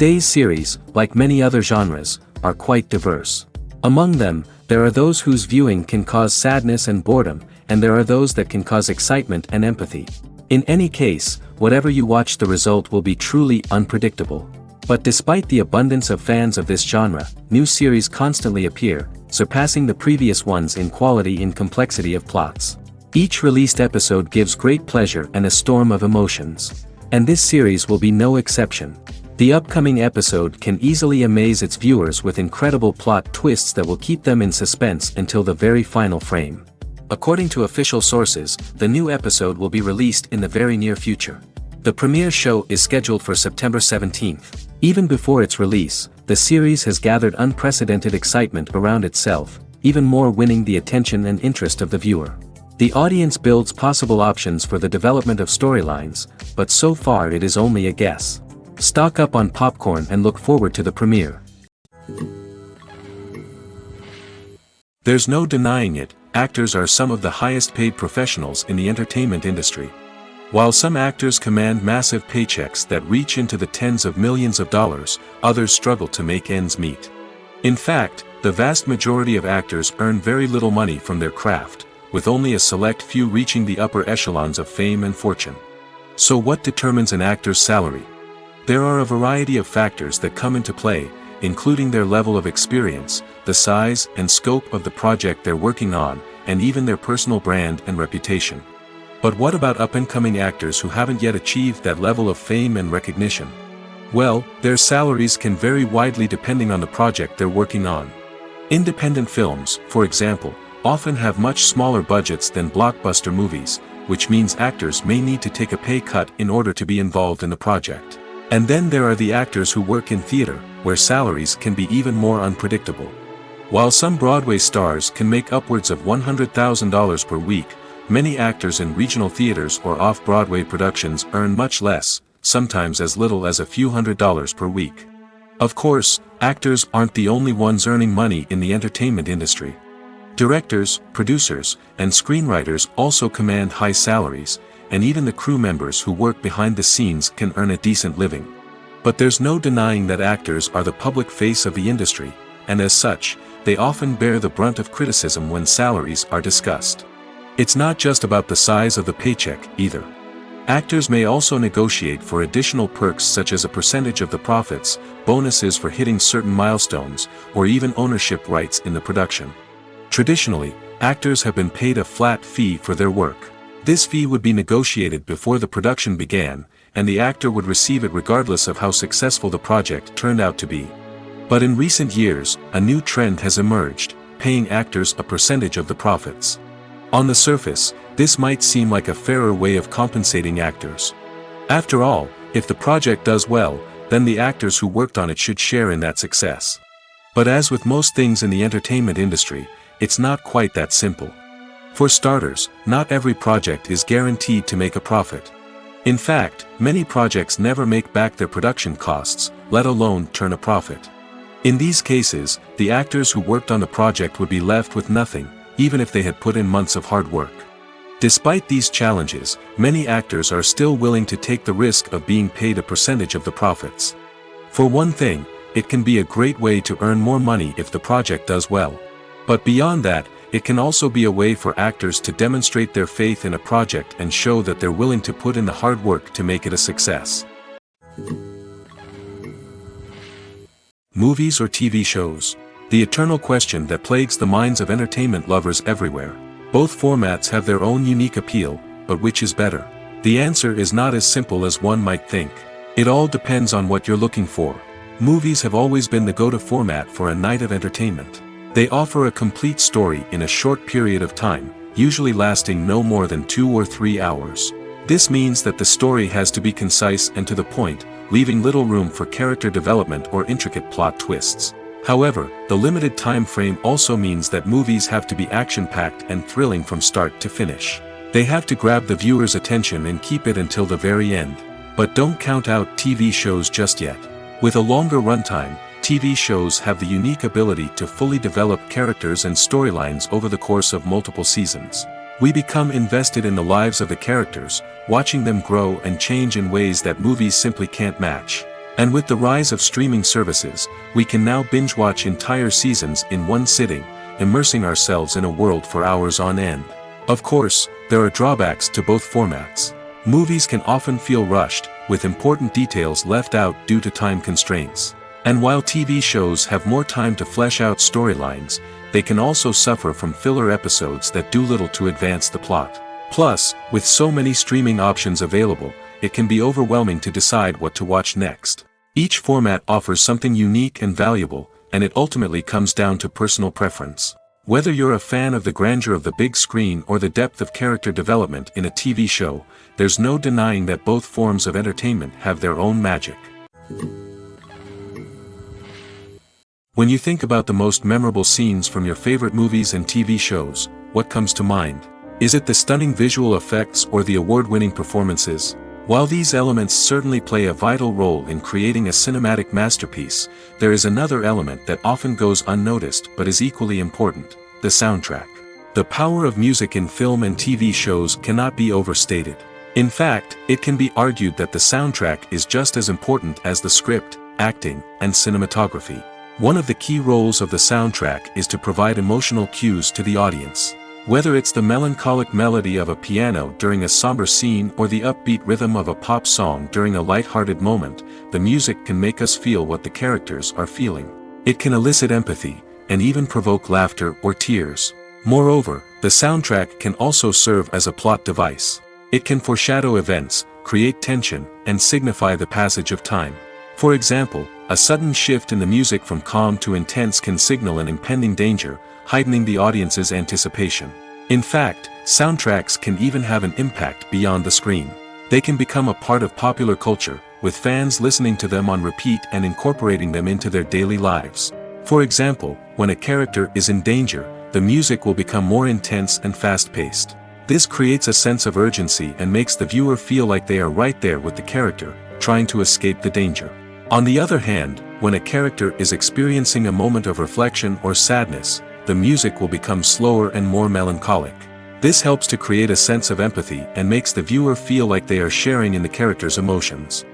Today's series, like many other genres, are quite diverse. Among them, there are those whose viewing can cause sadness and boredom, and there are those that can cause excitement and empathy. In any case, whatever you watch, the result will be truly unpredictable. But despite the abundance of fans of this genre, new series constantly appear, surpassing the previous ones in quality and complexity of plots. Each released episode gives great pleasure and a storm of emotions. And this series will be no exception. The upcoming episode can easily amaze its viewers with incredible plot twists that will keep them in suspense until the very final frame. According to official sources, the new episode will be released in the very near future. The premiere show is scheduled for September 17th. Even before its release, the series has gathered unprecedented excitement around itself, even more winning the attention and interest of the viewer. The audience builds possible options for the development of storylines, but so far it is only a guess. Stock up on popcorn and look forward to the premiere. There's no denying it, actors are some of the highest paid professionals in the entertainment industry. While some actors command massive paychecks that reach into the tens of millions of dollars, others struggle to make ends meet. In fact, the vast majority of actors earn very little money from their craft, with only a select few reaching the upper echelons of fame and fortune. So what determines an actor's salary? There are a variety of factors that come into play, including their level of experience, the size and scope of the project they're working on, and even their personal brand and reputation. But what about up-and-coming actors who haven't yet achieved that level of fame and recognition? Well, their salaries can vary widely depending on the project they're working on. Independent films, for example, often have much smaller budgets than blockbuster movies, which means actors may need to take a pay cut in order to be involved in the project. And then there are the actors who work in theater, where salaries can be even more unpredictable. While some Broadway stars can make upwards of $100,000 per week, many actors in regional theaters or off-Broadway productions earn much less, sometimes as little as a few $100s per week. Of course, actors aren't the only ones earning money in the entertainment industry. Directors, producers, and screenwriters also command high salaries, and even the crew members who work behind the scenes can earn a decent living. But there's no denying that actors are the public face of the industry, and as such, they often bear the brunt of criticism when salaries are discussed. It's not just about the size of the paycheck, either. Actors may also negotiate for additional perks such as a percentage of the profits, bonuses for hitting certain milestones, or even ownership rights in the production. Traditionally, actors have been paid a flat fee for their work. This fee would be negotiated before the production began, and the actor would receive it regardless of how successful the project turned out to be. But in recent years, a new trend has emerged, paying actors a percentage of the profits. On the surface, this might seem like a fairer way of compensating actors. After all, if the project does well, then the actors who worked on it should share in that success. But as with most things in the entertainment industry, it's not quite that simple. For starters, not every project is guaranteed to make a profit. In fact, many projects never make back their production costs, let alone turn a profit. In these cases, the actors who worked on the project would be left with nothing, even if they had put in months of hard work. Despite these challenges, many actors are still willing to take the risk of being paid a percentage of the profits. For one thing, it can be a great way to earn more money if the project does well. But beyond that, it can also be a way for actors to demonstrate their faith in a project and show that they're willing to put in the hard work to make it a success. Movies or TV shows? The eternal question that plagues the minds of entertainment lovers everywhere. Both formats have their own unique appeal, but which is better? The answer is not as simple as one might think. It all depends on what you're looking for. Movies have always been the go-to format for a night of entertainment. They offer a complete story in a short period of time, usually lasting no more than 2 or 3 hours. This means that the story has to be concise and to the point, leaving little room for character development or intricate plot twists. However, the limited time frame also means that movies have to be action-packed and thrilling from start to finish. They have to grab the viewer's attention and keep it until the very end. But don't count out TV shows just yet. With a longer runtime, TV shows have the unique ability to fully develop characters and storylines over the course of multiple seasons. We become invested in the lives of the characters, watching them grow and change in ways that movies simply can't match. And with the rise of streaming services, we can now binge-watch entire seasons in one sitting, immersing ourselves in a world for hours on end. Of course, there are drawbacks to both formats. Movies can often feel rushed, with important details left out due to time constraints. And while TV shows have more time to flesh out storylines, they can also suffer from filler episodes that do little to advance the plot. Plus, with so many streaming options available, it can be overwhelming to decide what to watch next. Each format offers something unique and valuable, and it ultimately comes down to personal preference. Whether you're a fan of the grandeur of the big screen or the depth of character development in a TV show, there's no denying that both forms of entertainment have their own magic. When you think about the most memorable scenes from your favorite movies and TV shows, what comes to mind? Is it the stunning visual effects or the award-winning performances? While these elements certainly play a vital role in creating a cinematic masterpiece, there is another element that often goes unnoticed but is equally important: the soundtrack. The power of music in film and TV shows cannot be overstated. In fact, it can be argued that the soundtrack is just as important as the script, acting, and cinematography. One of the key roles of the soundtrack is to provide emotional cues to the audience. Whether it's the melancholic melody of a piano during a somber scene or the upbeat rhythm of a pop song during a light-hearted moment, the music can make us feel what the characters are feeling. It can elicit empathy, and even provoke laughter or tears. Moreover, the soundtrack can also serve as a plot device. It can foreshadow events, create tension, and signify the passage of time. For example, a sudden shift in the music from calm to intense can signal an impending danger, heightening the audience's anticipation. In fact, soundtracks can even have an impact beyond the screen. They can become a part of popular culture, with fans listening to them on repeat and incorporating them into their daily lives. For example, when a character is in danger, the music will become more intense and fast-paced. This creates a sense of urgency and makes the viewer feel like they are right there with the character, trying to escape the danger. On the other hand, when a character is experiencing a moment of reflection or sadness, the music will become slower and more melancholic. This helps to create a sense of empathy and makes the viewer feel like they are sharing in the character's emotions.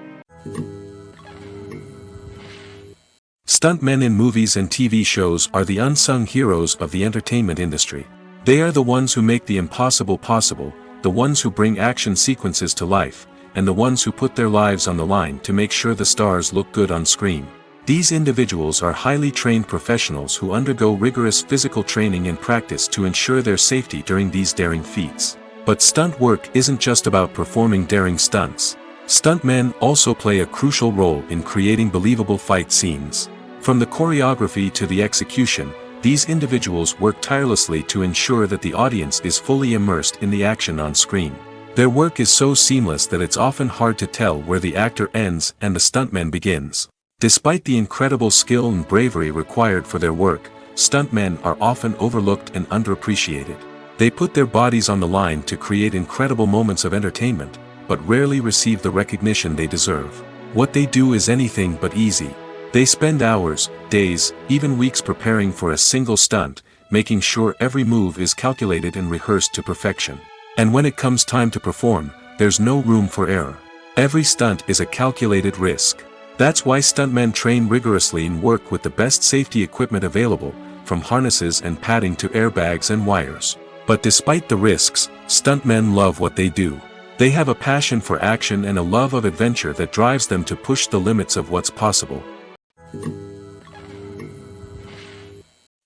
Stuntmen in movies and TV shows are the unsung heroes of the entertainment industry. They are the ones who make the impossible possible, the ones who bring action sequences to life, and the ones who put their lives on the line to make sure the stars look good on screen. These individuals are highly trained professionals who undergo rigorous physical training and practice to ensure their safety during these daring feats. But stunt work isn't just about performing daring stunts. Stuntmen also play a crucial role in creating believable fight scenes. From the choreography to the execution, these individuals work tirelessly to ensure that the audience is fully immersed in the action on screen. Their work is so seamless that it's often hard to tell where the actor ends and the stuntman begins. Despite the incredible skill and bravery required for their work, stuntmen are often overlooked and underappreciated. They put their bodies on the line to create incredible moments of entertainment, but rarely receive the recognition they deserve. What they do is anything but easy. They spend hours, days, even weeks preparing for a single stunt, making sure every move is calculated and rehearsed to perfection. And when it comes time to perform, there's no room for error. Every stunt is a calculated risk. That's why stuntmen train rigorously and work with the best safety equipment available, from harnesses and padding to airbags and wires. But despite the risks, stuntmen love what they do. They have a passion for action and a love of adventure that drives them to push the limits of what's possible.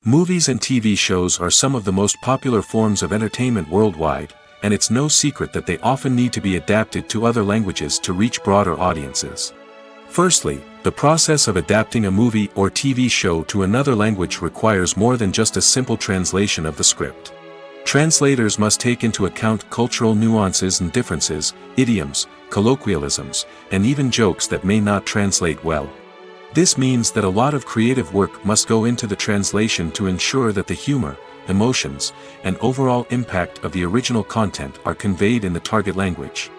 Movies and TV shows are some of the most popular forms of entertainment worldwide, and it's no secret that they often need to be adapted to other languages to reach broader audiences. Firstly, the process of adapting a movie or TV show to another language requires more than just a simple translation of the script. Translators must take into account cultural nuances and differences, idioms, colloquialisms, and even jokes that may not translate well. This means that a lot of creative work must go into the translation to ensure that the humor, emotions, and overall impact of the original content are conveyed in the target language.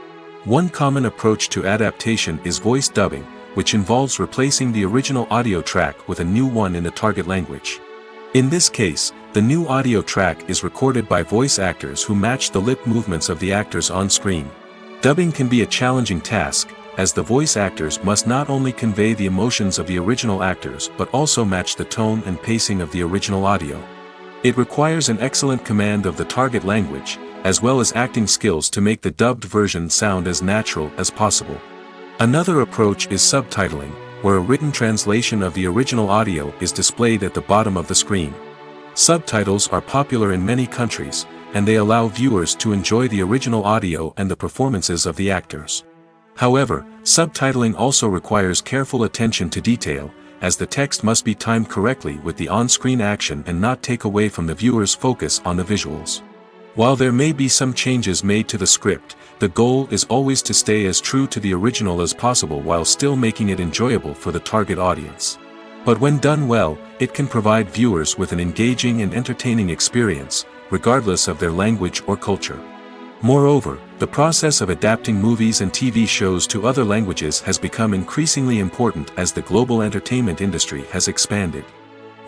One common approach to adaptation is voice dubbing, which involves replacing the original audio track with a new one in the target language. In this case, the new audio track is recorded by voice actors who match the lip movements of the actors on screen. Dubbing can be a challenging task, as the voice actors must not only convey the emotions of the original actors but also match the tone and pacing of the original audio. It requires an excellent command of the target language, as well as acting skills to make the dubbed version sound as natural as possible. Another approach is subtitling, where a written translation of the original audio is displayed at the bottom of the screen. Subtitles are popular in many countries, and they allow viewers to enjoy the original audio and the performances of the actors. However, subtitling also requires careful attention to detail, as the text must be timed correctly with the on-screen action and not take away from the viewer's focus on the visuals. While there may be some changes made to the script, the goal is always to stay as true to the original as possible while still making it enjoyable for the target audience. But when done well, it can provide viewers with an engaging and entertaining experience, regardless of their language or culture. Moreover, the process of adapting movies and TV shows to other languages has become increasingly important as the global entertainment industry has expanded.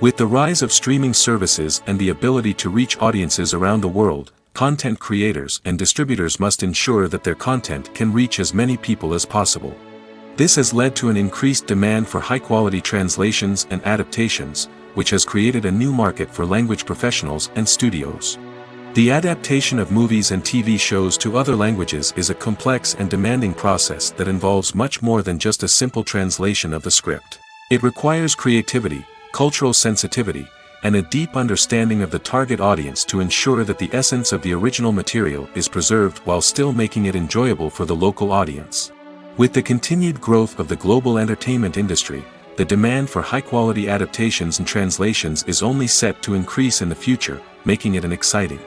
With the rise of streaming services and the ability to reach audiences around the world, content creators and distributors must ensure that their content can reach as many people as possible. This has led to an increased demand for high-quality translations and adaptations, which has created a new market for language professionals and studios. The adaptation of movies and TV shows to other languages is a complex and demanding process that involves much more than just a simple translation of the script. It requires creativity, cultural sensitivity, and a deep understanding of the target audience to ensure that the essence of the original material is preserved while still making it enjoyable for the local audience. With the continued growth of the global entertainment industry, the demand for high-quality adaptations and translations is only set to increase in the future, making it an exciting.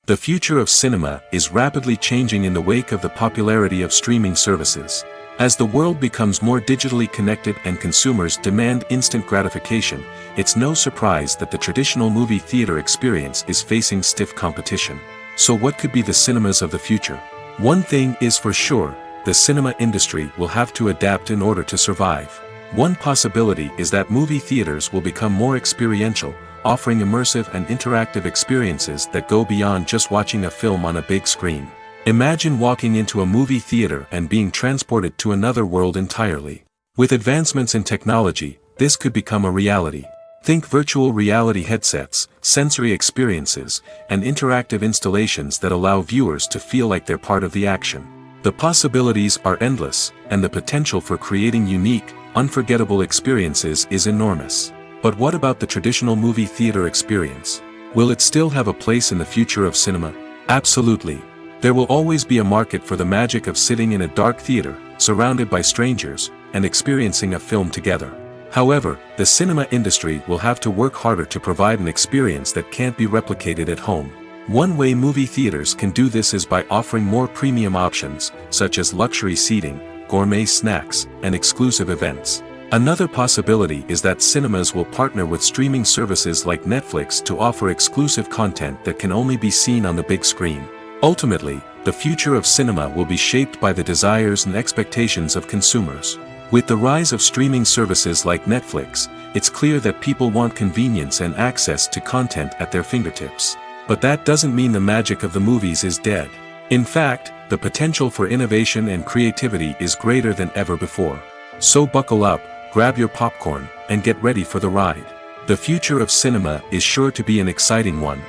The future of cinema is rapidly changing in the wake of the popularity of streaming services. As the world becomes more digitally connected and consumers demand instant gratification, it's no surprise that the traditional movie theater experience is facing stiff competition. So what could be the cinemas of the future? One thing is for sure, the cinema industry will have to adapt in order to survive. One possibility is that movie theaters will become more experiential, offering immersive and interactive experiences that go beyond just watching a film on a big screen. Imagine walking into a movie theater and being transported to another world entirely. With advancements in technology, this could become a reality. Think virtual reality headsets, sensory experiences, and interactive installations that allow viewers to feel like they're part of the action. The possibilities are endless, and the potential for creating unique, unforgettable experiences is enormous. But what about the traditional movie theater experience? Will it still have a place in the future of cinema? Absolutely. There will always be a market for the magic of sitting in a dark theater, surrounded by strangers, and experiencing a film together. However, the cinema industry will have to work harder to provide an experience that can't be replicated at home. One way movie theaters can do this is by offering more premium options, such as luxury seating, gourmet snacks, and exclusive events. Another possibility is that cinemas will partner with streaming services like Netflix to offer exclusive content that can only be seen on the big screen. Ultimately, the future of cinema will be shaped by the desires and expectations of consumers. With the rise of streaming services like Netflix, it's clear that people want convenience and access to content at their fingertips. But that doesn't mean the magic of the movies is dead. In fact, the potential for innovation and creativity is greater than ever before. So buckle up, grab your popcorn, and get ready for the ride. The future of cinema is sure to be an exciting one.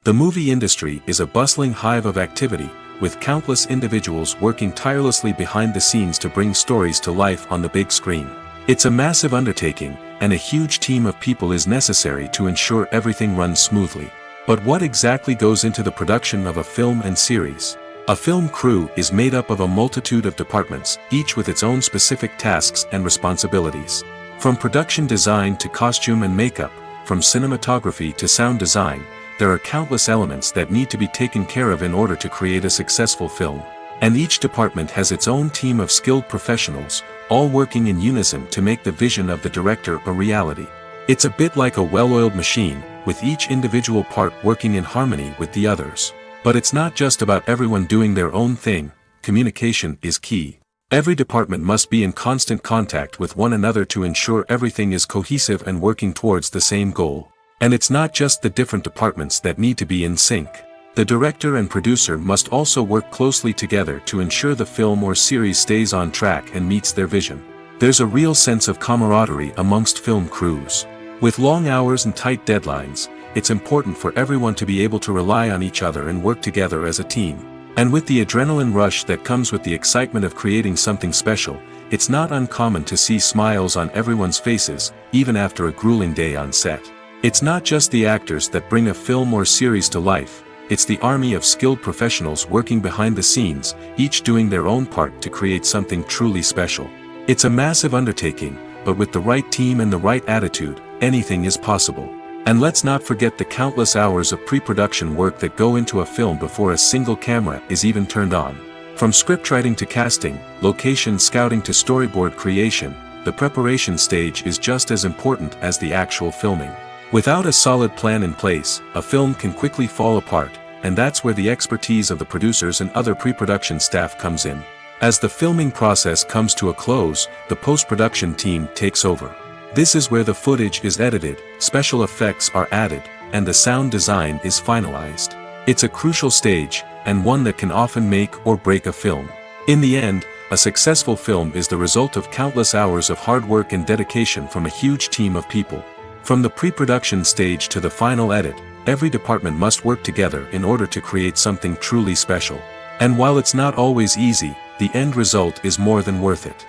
The movie industry is a bustling hive of activity, with countless individuals working tirelessly behind the scenes to bring stories to life on the big screen. It's a massive undertaking, and a huge team of people is necessary to ensure everything runs smoothly. But what exactly goes into the production of a film and series? A film crew is made up of a multitude of departments, each with its own specific tasks and responsibilities. From production design to costume and makeup, from cinematography to sound design, there are countless elements that need to be taken care of in order to create a successful film. And each department has its own team of skilled professionals, all working in unison to make the vision of the director a reality. It's a bit like a well-oiled machine, with each individual part working in harmony with the others. But it's not just about everyone doing their own thing, communication is key. Every department must be in constant contact with one another to ensure everything is cohesive and working towards the same goal. And it's not just the different departments that need to be in sync. The director and producer must also work closely together to ensure the film or series stays on track and meets their vision. There's a real sense of camaraderie amongst film crews. With long hours and tight deadlines, it's important for everyone to be able to rely on each other and work together as a team. And with the adrenaline rush that comes with the excitement of creating something special, it's not uncommon to see smiles on everyone's faces, even after a grueling day on set. It's not just the actors that bring a film or series to life, it's the army of skilled professionals working behind the scenes, each doing their own part to create something truly special. It's a massive undertaking, but with the right team and the right attitude, anything is possible. And let's not forget the countless hours of pre-production work that go into a film before a single camera is even turned on. From scriptwriting to casting, location scouting to storyboard creation, the preparation stage is just as important as the actual filming. Without a solid plan in place, a film can quickly fall apart, and that's where the expertise of the producers and other pre-production staff comes in. As the filming process comes to a close, the post-production team takes over. This is where the footage is edited, special effects are added, and the sound design is finalized. It's a crucial stage, and one that can often make or break a film. In the end, a successful film is the result of countless hours of hard work and dedication from a huge team of people. From the pre-production stage to the final edit, every department must work together in order to create something truly special. And while it's not always easy, the end result is more than worth it.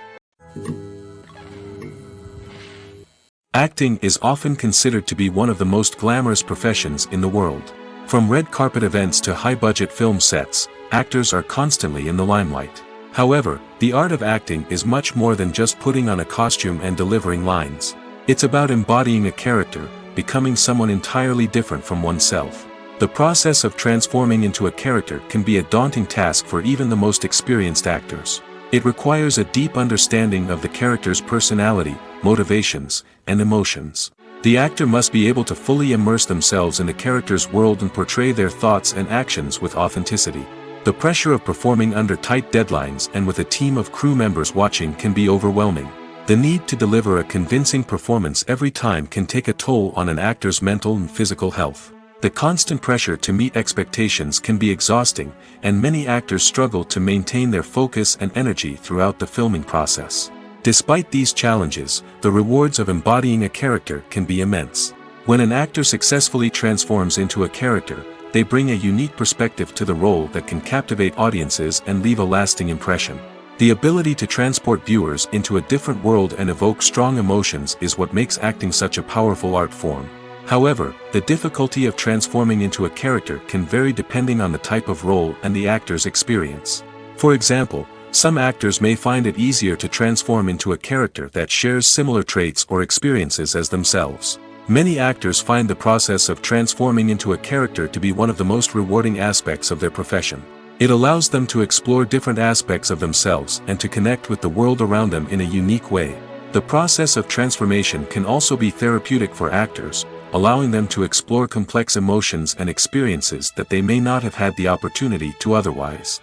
Acting is often considered to be one of the most glamorous professions in the world. From red carpet events to high-budget film sets, actors are constantly in the limelight. However, the art of acting is much more than just putting on a costume and delivering lines. It's about embodying a character, becoming someone entirely different from oneself. The process of transforming into a character can be a daunting task for even the most experienced actors. It requires a deep understanding of the character's personality, motivations, and emotions. The actor must be able to fully immerse themselves in the character's world and portray their thoughts and actions with authenticity. The pressure of performing under tight deadlines and with a team of crew members watching can be overwhelming. The need to deliver a convincing performance every time can take a toll on an actor's mental and physical health. The constant pressure to meet expectations can be exhausting, and many actors struggle to maintain their focus and energy throughout the filming process. Despite these challenges, the rewards of embodying a character can be immense. When an actor successfully transforms into a character, they bring a unique perspective to the role that can captivate audiences and leave a lasting impression. The ability to transport viewers into a different world and evoke strong emotions is what makes acting such a powerful art form. However, the difficulty of transforming into a character can vary depending on the type of role and the actor's experience. For example, some actors may find it easier to transform into a character that shares similar traits or experiences as themselves. Many actors find the process of transforming into a character to be one of the most rewarding aspects of their profession. It allows them to explore different aspects of themselves and to connect with the world around them in a unique way. The process of transformation can also be therapeutic for actors, allowing them to explore complex emotions and experiences that they may not have had the opportunity to otherwise.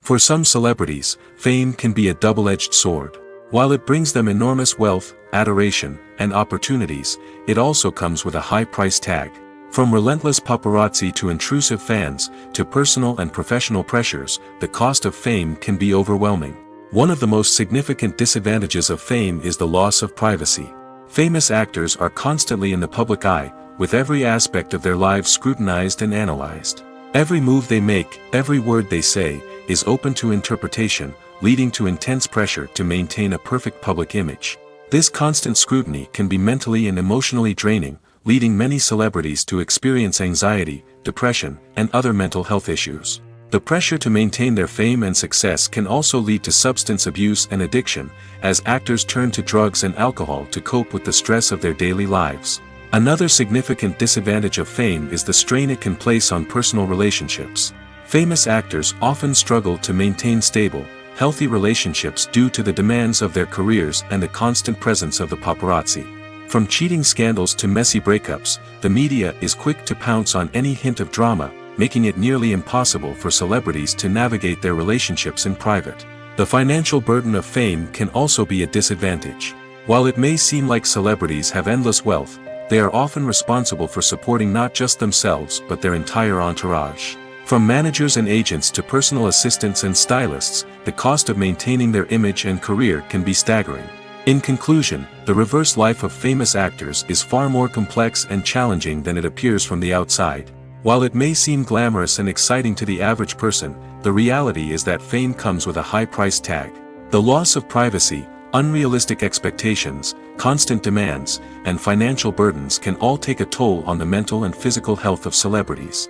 For some celebrities, fame can be a double-edged sword. While it brings them enormous wealth, adoration, and opportunities, it also comes with a high price tag. From relentless paparazzi to intrusive fans, to personal and professional pressures, the cost of fame can be overwhelming. One of the most significant disadvantages of fame is the loss of privacy. Famous actors are constantly in the public eye, with every aspect of their lives scrutinized and analyzed. Every move they make, every word they say, is open to interpretation, leading to intense pressure to maintain a perfect public image. This constant scrutiny can be mentally and emotionally draining, leading many celebrities to experience anxiety, depression, and other mental health issues. The pressure to maintain their fame and success can also lead to substance abuse and addiction, as actors turn to drugs and alcohol to cope with the stress of their daily lives. Another significant disadvantage of fame is the strain it can place on personal relationships. Famous actors often struggle to maintain stable, healthy relationships due to the demands of their careers and the constant presence of the paparazzi. From cheating scandals to messy breakups, the media is quick to pounce on any hint of drama, making it nearly impossible for celebrities to navigate their relationships in private. The financial burden of fame can also be a disadvantage. While it may seem like celebrities have endless wealth, they are often responsible for supporting not just themselves but their entire entourage. From managers and agents to personal assistants and stylists, the cost of maintaining their image and career can be staggering. In conclusion, the reverse life of famous actors is far more complex and challenging than it appears from the outside. While it may seem glamorous and exciting to the average person, the reality is that fame comes with a high price tag. The loss of privacy, unrealistic expectations, constant demands, and financial burdens can all take a toll on the mental and physical health of celebrities.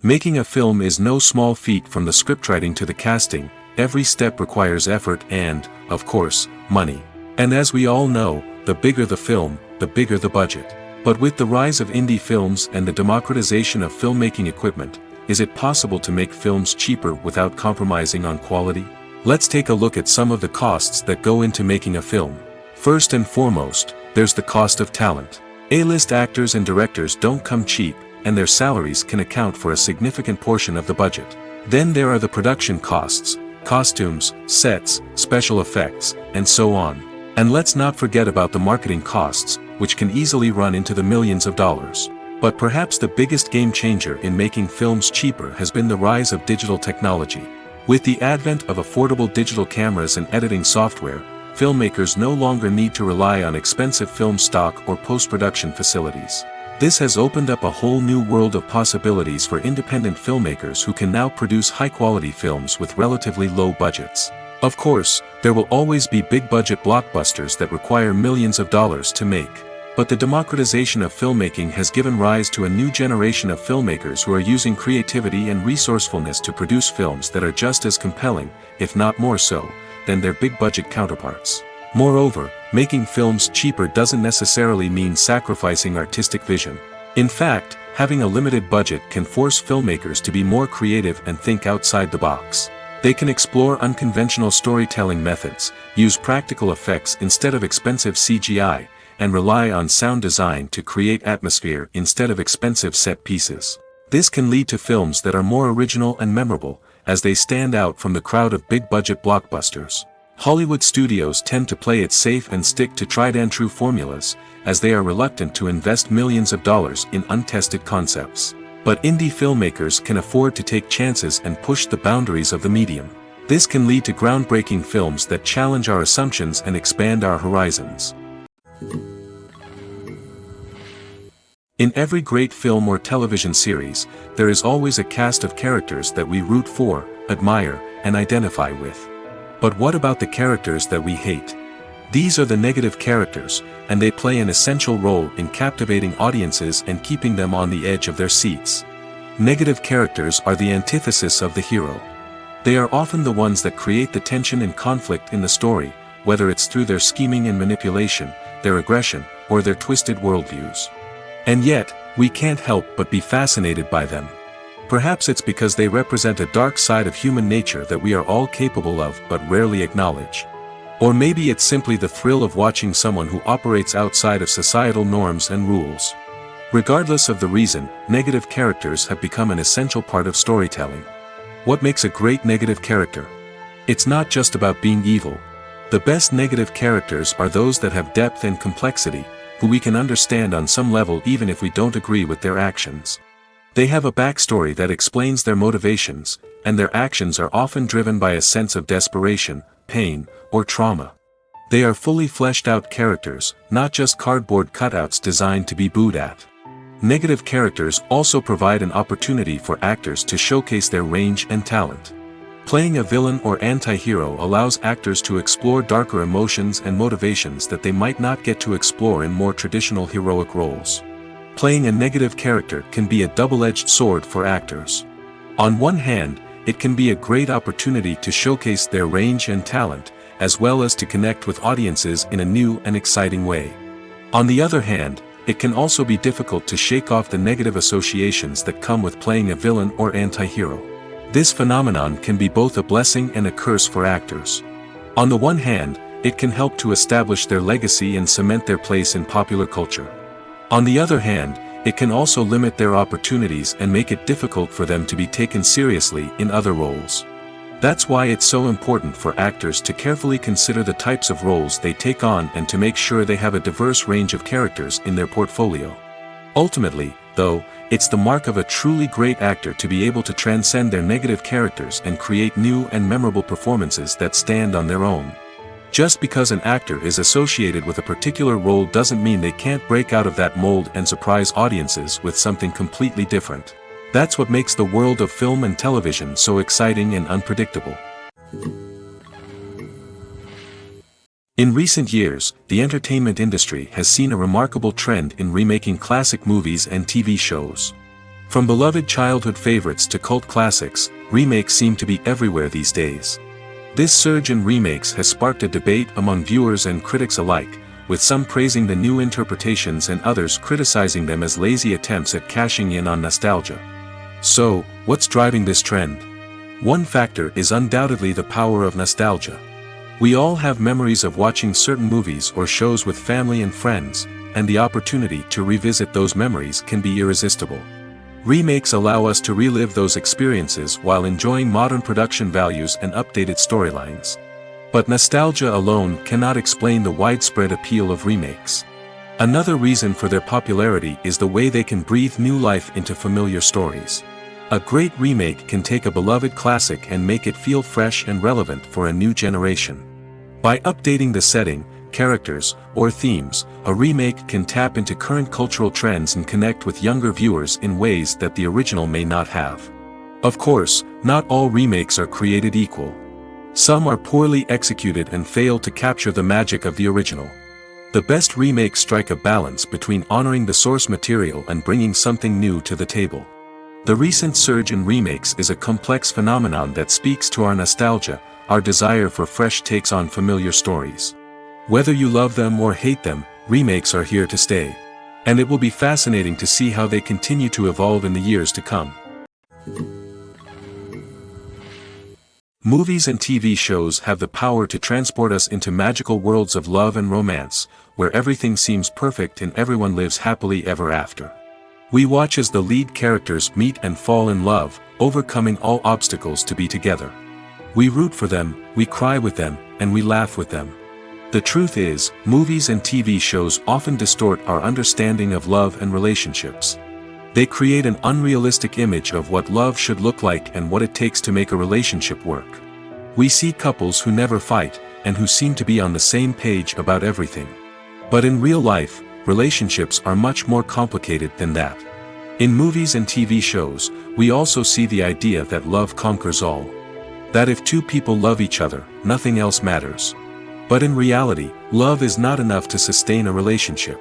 Making a film is no small feat. From the scriptwriting to the casting, every step requires effort and, of course, money. And as we all know, the bigger the film, the bigger the budget. But with the rise of indie films and the democratization of filmmaking equipment, is it possible to make films cheaper without compromising on quality? Let's take a look at some of the costs that go into making a film. First and foremost, there's the cost of talent. A-list actors and directors don't come cheap, and their salaries can account for a significant portion of the budget. Then there are the production costs, costumes, sets, special effects, and so on. And let's not forget about the marketing costs, which can easily run into the millions of dollars. But perhaps the biggest game changer in making films cheaper has been the rise of digital technology. With the advent of affordable digital cameras and editing software, filmmakers no longer need to rely on expensive film stock or post-production facilities. This has opened up a whole new world of possibilities for independent filmmakers who can now produce high-quality films with relatively low budgets. Of course, there will always be big-budget blockbusters that require millions of dollars to make. But the democratization of filmmaking has given rise to a new generation of filmmakers who are using creativity and resourcefulness to produce films that are just as compelling, if not more so, than their big-budget counterparts. Moreover, making films cheaper doesn't necessarily mean sacrificing artistic vision. In fact, having a limited budget can force filmmakers to be more creative and think outside the box. They can explore unconventional storytelling methods, use practical effects instead of expensive CGI, and rely on sound design to create atmosphere instead of expensive set pieces. This can lead to films that are more original and memorable, as they stand out from the crowd of big-budget blockbusters. Hollywood studios tend to play it safe and stick to tried-and-true formulas, as they are reluctant to invest millions of dollars in untested concepts. But indie filmmakers can afford to take chances and push the boundaries of the medium. This can lead to groundbreaking films that challenge our assumptions and expand our horizons. In every great film or television series, there is always a cast of characters that we root for, admire, and identify with. But what about the characters that we hate? These are the negative characters, and they play an essential role in captivating audiences and keeping them on the edge of their seats. Negative characters are the antithesis of the hero. They are often the ones that create the tension and conflict in the story, whether it's through their scheming and manipulation, their aggression, or their twisted worldviews. And yet, we can't help but be fascinated by them. Perhaps it's because they represent a dark side of human nature that we are all capable of but rarely acknowledge. Or maybe it's simply the thrill of watching someone who operates outside of societal norms and rules. Regardless of the reason, negative characters have become an essential part of storytelling. What makes a great negative character? It's not just about being evil. The best negative characters are those that have depth and complexity, who we can understand on some level even if we don't agree with their actions. They have a backstory that explains their motivations, and their actions are often driven by a sense of desperation, pain, or trauma. They are fully fleshed out characters, not just cardboard cutouts designed to be booed at. Negative characters also provide an opportunity for actors to showcase their range and talent. Playing a villain or anti-hero allows actors to explore darker emotions and motivations that they might not get to explore in more traditional heroic roles. Playing a negative character can be a double-edged sword for actors. On one hand, it can be a great opportunity to showcase their range and talent, as well as to connect with audiences in a new and exciting way. On the other hand, it can also be difficult to shake off the negative associations that come with playing a villain or anti-hero. This phenomenon can be both a blessing and a curse for actors. On the one hand, it can help to establish their legacy and cement their place in popular culture. On the other hand, it can also limit their opportunities and make it difficult for them to be taken seriously in other roles. That's why it's so important for actors to carefully consider the types of roles they take on and to make sure they have a diverse range of characters in their portfolio. Ultimately, though, it's the mark of a truly great actor to be able to transcend their negative characters and create new and memorable performances that stand on their own. Just because an actor is associated with a particular role doesn't mean they can't break out of that mold and surprise audiences with something completely different. That's what makes the world of film and television so exciting and unpredictable. In recent years, the entertainment industry has seen a remarkable trend in remaking classic movies and TV shows. From beloved childhood favorites to cult classics, remakes seem to be everywhere these days. This surge in remakes has sparked a debate among viewers and critics alike, with some praising the new interpretations and others criticizing them as lazy attempts at cashing in on nostalgia. So, what's driving this trend? One factor is undoubtedly the power of nostalgia. We all have memories of watching certain movies or shows with family and friends, and the opportunity to revisit those memories can be irresistible. Remakes allow us to relive those experiences while enjoying modern production values and updated storylines. But nostalgia alone cannot explain the widespread appeal of remakes. Another reason for their popularity is the way they can breathe new life into familiar stories. A great remake can take a beloved classic and make it feel fresh and relevant for a new generation. By updating the setting, characters, or themes, a remake can tap into current cultural trends and connect with younger viewers in ways that the original may not have. Of course, not all remakes are created equal. Some are poorly executed and fail to capture the magic of the original. The best remakes strike a balance between honoring the source material and bringing something new to the table. The recent surge in remakes is a complex phenomenon that speaks to our nostalgia, our desire for fresh takes on familiar stories. Whether you love them or hate them, remakes are here to stay. And it will be fascinating to see how they continue to evolve in the years to come. Movies and TV shows have the power to transport us into magical worlds of love and romance, where everything seems perfect and everyone lives happily ever after. We watch as the lead characters meet and fall in love, overcoming all obstacles to be together. We root for them, we cry with them, and we laugh with them. The truth is, movies and TV shows often distort our understanding of love and relationships. They create an unrealistic image of what love should look like and what it takes to make a relationship work. We see couples who never fight, and who seem to be on the same page about everything. But in real life, relationships are much more complicated than that. In movies and TV shows, we also see the idea that love conquers all. That if two people love each other, nothing else matters. But in reality, love is not enough to sustain a relationship.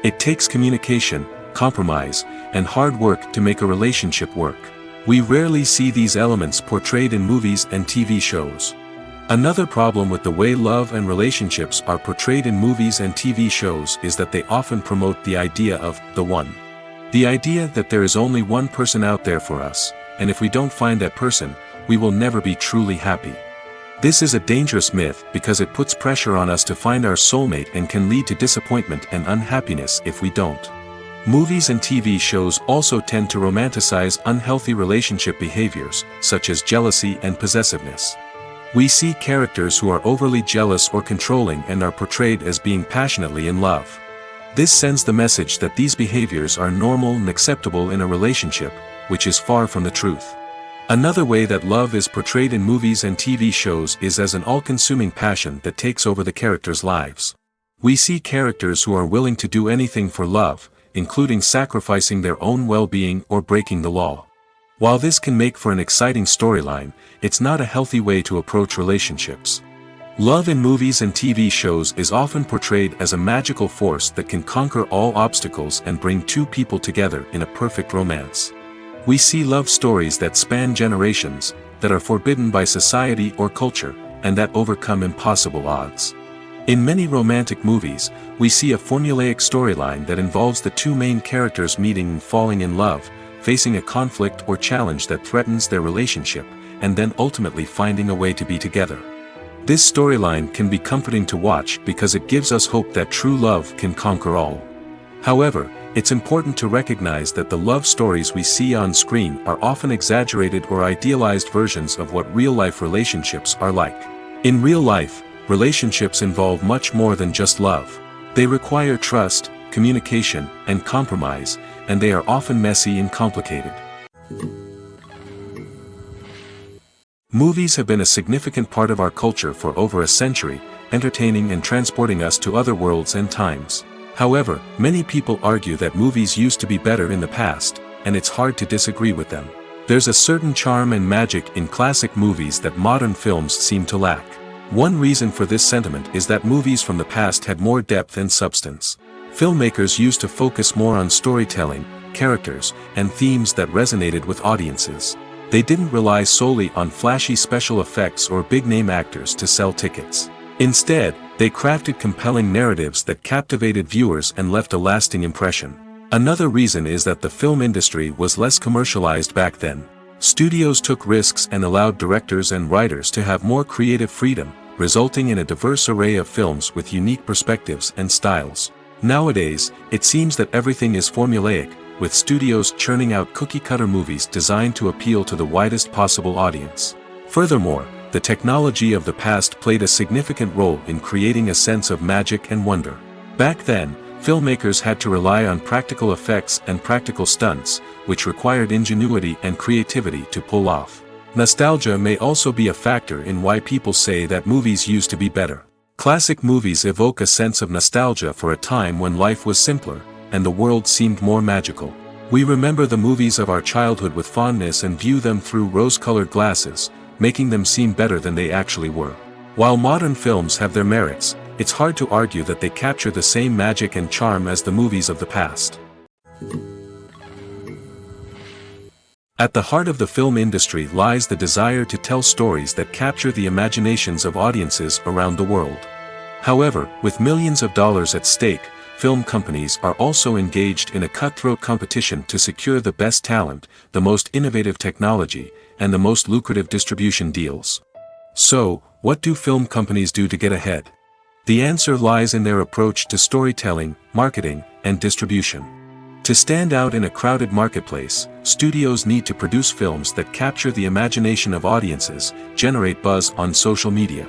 It takes communication, compromise, and hard work to make a relationship work. We rarely see these elements portrayed in movies and TV shows. Another problem with the way love and relationships are portrayed in movies and TV shows is that they often promote the idea of the one. The idea that there is only one person out there for us, and if we don't find that person, we will never be truly happy. This is a dangerous myth because it puts pressure on us to find our soulmate and can lead to disappointment and unhappiness if we don't. Movies and TV shows also tend to romanticize unhealthy relationship behaviors, such as jealousy and possessiveness. We see characters who are overly jealous or controlling and are portrayed as being passionately in love. This sends the message that these behaviors are normal and acceptable in a relationship, which is far from the truth. Another way that love is portrayed in movies and TV shows is as an all-consuming passion that takes over the characters' lives. We see characters who are willing to do anything for love, including sacrificing their own well-being or breaking the law. While this can make for an exciting storyline, it's not a healthy way to approach relationships. Love in movies and TV shows is often portrayed as a magical force that can conquer all obstacles and bring two people together in a perfect romance. We see love stories that span generations, that are forbidden by society or culture, and that overcome impossible odds. In many romantic movies, we see a formulaic storyline that involves the two main characters meeting and falling in love, facing a conflict or challenge that threatens their relationship, and then ultimately finding a way to be together. This storyline can be comforting to watch because it gives us hope that true love can conquer all. However, it's important to recognize that the love stories we see on screen are often exaggerated or idealized versions of what real-life relationships are like. In real life, relationships involve much more than just love. They require trust, communication, and compromise, and they are often messy and complicated. Movies have been a significant part of our culture for over a century, entertaining and transporting us to other worlds and times. However, many people argue that movies used to be better in the past, and it's hard to disagree with them. There's a certain charm and magic in classic movies that modern films seem to lack. One reason for this sentiment is that movies from the past had more depth and substance. Filmmakers used to focus more on storytelling, characters, and themes that resonated with audiences. They didn't rely solely on flashy special effects or big-name actors to sell tickets. Instead, they crafted compelling narratives that captivated viewers and left a lasting impression. Another reason is that the film industry was less commercialized back then. Studios took risks and allowed directors and writers to have more creative freedom, resulting in a diverse array of films with unique perspectives and styles. Nowadays, it seems that everything is formulaic, with studios churning out cookie-cutter movies designed to appeal to the widest possible audience. Furthermore, the technology of the past played a significant role in creating a sense of magic and wonder. Back then, filmmakers had to rely on practical effects and practical stunts, which required ingenuity and creativity to pull off. Nostalgia may also be a factor in why people say that movies used to be better. Classic movies evoke a sense of nostalgia for a time when life was simpler, and the world seemed more magical. We remember the movies of our childhood with fondness and view them through rose-colored glasses, making them seem better than they actually were. While modern films have their merits, it's hard to argue that they capture the same magic and charm as the movies of the past. At the heart of the film industry lies the desire to tell stories that capture the imaginations of audiences around the world. However, with millions of dollars at stake, film companies are also engaged in a cutthroat competition to secure the best talent, the most innovative technology, and the most lucrative distribution deals. So, what do film companies do to get ahead? The answer lies in their approach to storytelling, marketing, and distribution. To stand out in a crowded marketplace, studios need to produce films that capture the imagination of audiences, generate buzz on social media.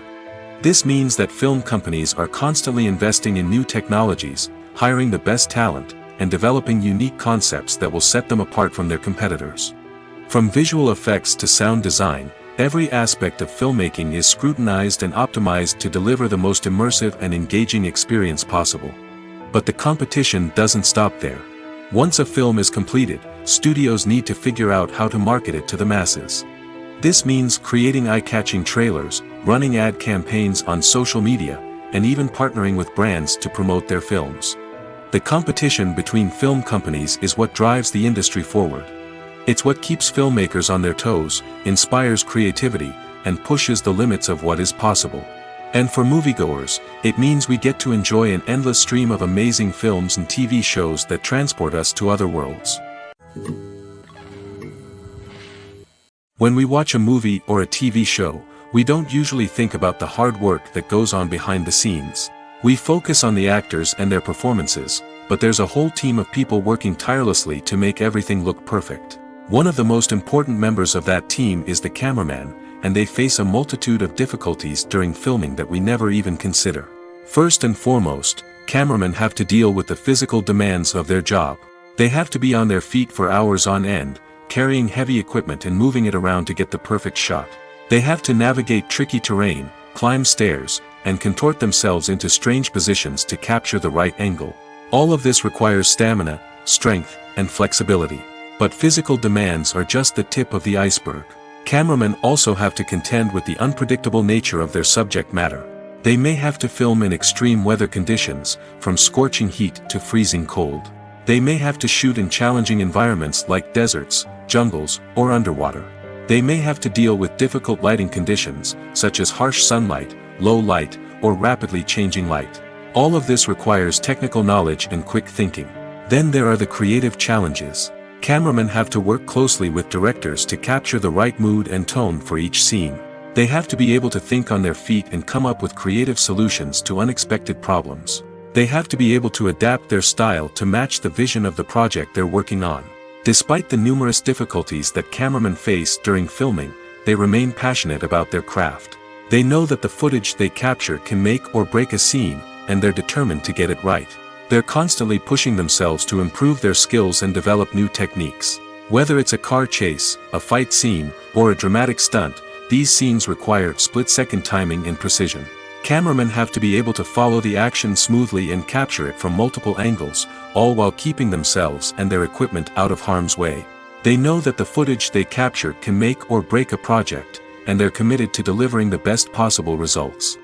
This means that film companies are constantly investing in new technologies, hiring the best talent, and developing unique concepts that will set them apart from their competitors. From visual effects to sound design, every aspect of filmmaking is scrutinized and optimized to deliver the most immersive and engaging experience possible. But the competition doesn't stop there. Once a film is completed, studios need to figure out how to market it to the masses. This means creating eye-catching trailers, running ad campaigns on social media, and even partnering with brands to promote their films. The competition between film companies is what drives the industry forward. It's what keeps filmmakers on their toes, inspires creativity, and pushes the limits of what is possible. And for moviegoers, it means we get to enjoy an endless stream of amazing films and TV shows that transport us to other worlds. When we watch a movie or a TV show, we don't usually think about the hard work that goes on behind the scenes. We focus on the actors and their performances, but there's a whole team of people working tirelessly to make everything look perfect. One of the most important members of that team is the cameraman, and they face a multitude of difficulties during filming that we never even consider. First and foremost, cameramen have to deal with the physical demands of their job. They have to be on their feet for hours on end, carrying heavy equipment and moving it around to get the perfect shot. They have to navigate tricky terrain, climb stairs, and contort themselves into strange positions to capture the right angle. All of this requires stamina, strength, and flexibility. But physical demands are just the tip of the iceberg. Cameramen also have to contend with the unpredictable nature of their subject matter. They may have to film in extreme weather conditions, from scorching heat to freezing cold. They may have to shoot in challenging environments like deserts, jungles, or underwater. They may have to deal with difficult lighting conditions, such as harsh sunlight, low light, or rapidly changing light. All of this requires technical knowledge and quick thinking. Then there are the creative challenges. Cameramen have to work closely with directors to capture the right mood and tone for each scene. They have to be able to think on their feet and come up with creative solutions to unexpected problems. They have to be able to adapt their style to match the vision of the project they're working on. Despite the numerous difficulties that cameramen face during filming, they remain passionate about their craft. They know that the footage they capture can make or break a scene, and they're determined to get it right. They're constantly pushing themselves to improve their skills and develop new techniques. Whether it's a car chase, a fight scene, or a dramatic stunt, these scenes require split-second timing and precision. Cameramen have to be able to follow the action smoothly and capture it from multiple angles, all while keeping themselves and their equipment out of harm's way. They know that the footage they capture can make or break a project, and they're committed to delivering the best possible results.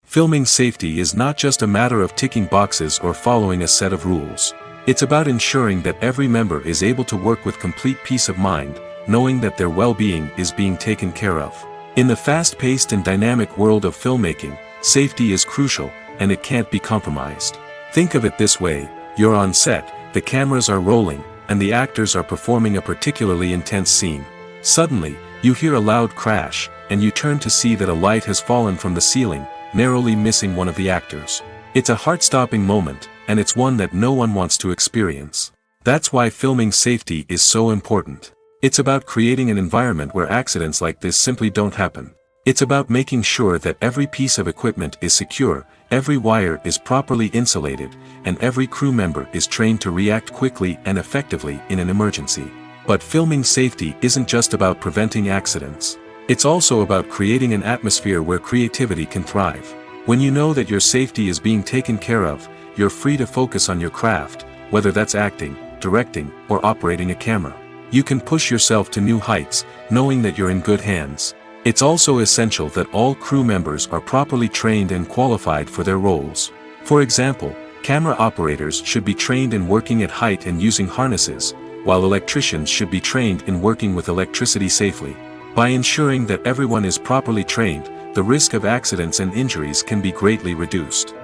Filming safety is not just a matter of ticking boxes or following a set of rules. It's about ensuring that every member is able to work with complete peace of mind, knowing that their well-being is being taken care of. In the fast-paced and dynamic world of filmmaking, safety is crucial, and it can't be compromised. Think of it this way: you're on set, the cameras are rolling, and the actors are performing a particularly intense scene. Suddenly, you hear a loud crash, and you turn to see that a light has fallen from the ceiling, narrowly missing one of the actors. It's a heart-stopping moment, and it's one that no one wants to experience. That's why filming safety is so important. It's about creating an environment where accidents like this simply don't happen. It's about making sure that every piece of equipment is secure, every wire is properly insulated, and every crew member is trained to react quickly and effectively in an emergency. But filming safety isn't just about preventing accidents. It's also about creating an atmosphere where creativity can thrive. When you know that your safety is being taken care of, you're free to focus on your craft, whether that's acting, directing, or operating a camera. You can push yourself to new heights, knowing that you're in good hands. It's also essential that all crew members are properly trained and qualified for their roles. For example, camera operators should be trained in working at height and using harnesses, while electricians should be trained in working with electricity safely. By ensuring that everyone is properly trained, the risk of accidents and injuries can be greatly reduced.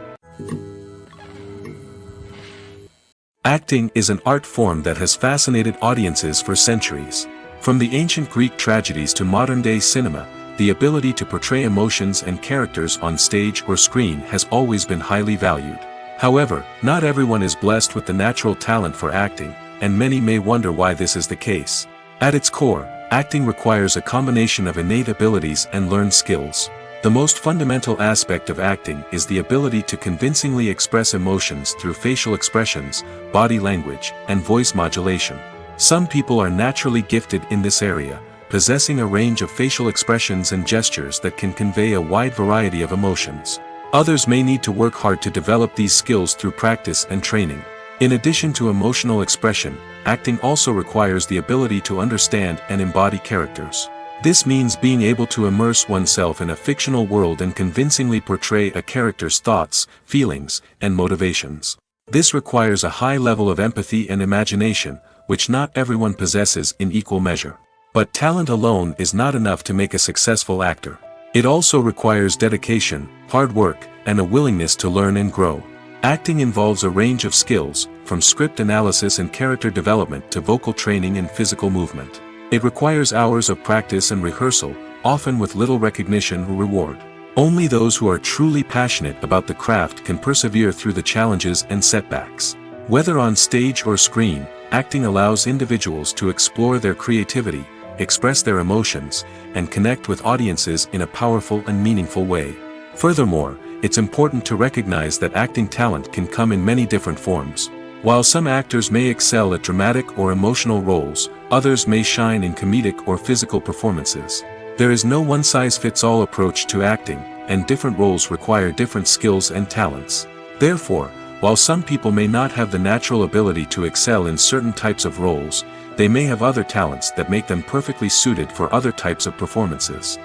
Acting is an art form that has fascinated audiences for centuries. From the ancient Greek tragedies to modern-day cinema, the ability to portray emotions and characters on stage or screen has always been highly valued. However, not everyone is blessed with the natural talent for acting, and many may wonder why this is the case. At its core, acting requires a combination of innate abilities and learned skills. The most fundamental aspect of acting is the ability to convincingly express emotions through facial expressions, body language, and voice modulation. Some people are naturally gifted in this area, possessing a range of facial expressions and gestures that can convey a wide variety of emotions. Others may need to work hard to develop these skills through practice and training. In addition to emotional expression, acting also requires the ability to understand and embody characters. This means being able to immerse oneself in a fictional world and convincingly portray a character's thoughts, feelings, and motivations. This requires a high level of empathy and imagination, which not everyone possesses in equal measure. But talent alone is not enough to make a successful actor. It also requires dedication, hard work, and a willingness to learn and grow. Acting involves a range of skills, from script analysis and character development to vocal training and physical movement. It requires hours of practice and rehearsal, often with little recognition or reward. Only those who are truly passionate about the craft can persevere through the challenges and setbacks. Whether on stage or screen, acting allows individuals to explore their creativity, express their emotions, and connect with audiences in a powerful and meaningful way. Furthermore, it's important to recognize that acting talent can come in many different forms. While some actors may excel at dramatic or emotional roles, others may shine in comedic or physical performances. There is no one-size-fits-all approach to acting, and different roles require different skills and talents. Therefore, while some people may not have the natural ability to excel in certain types of roles, they may have other talents that make them perfectly suited for other types of performances.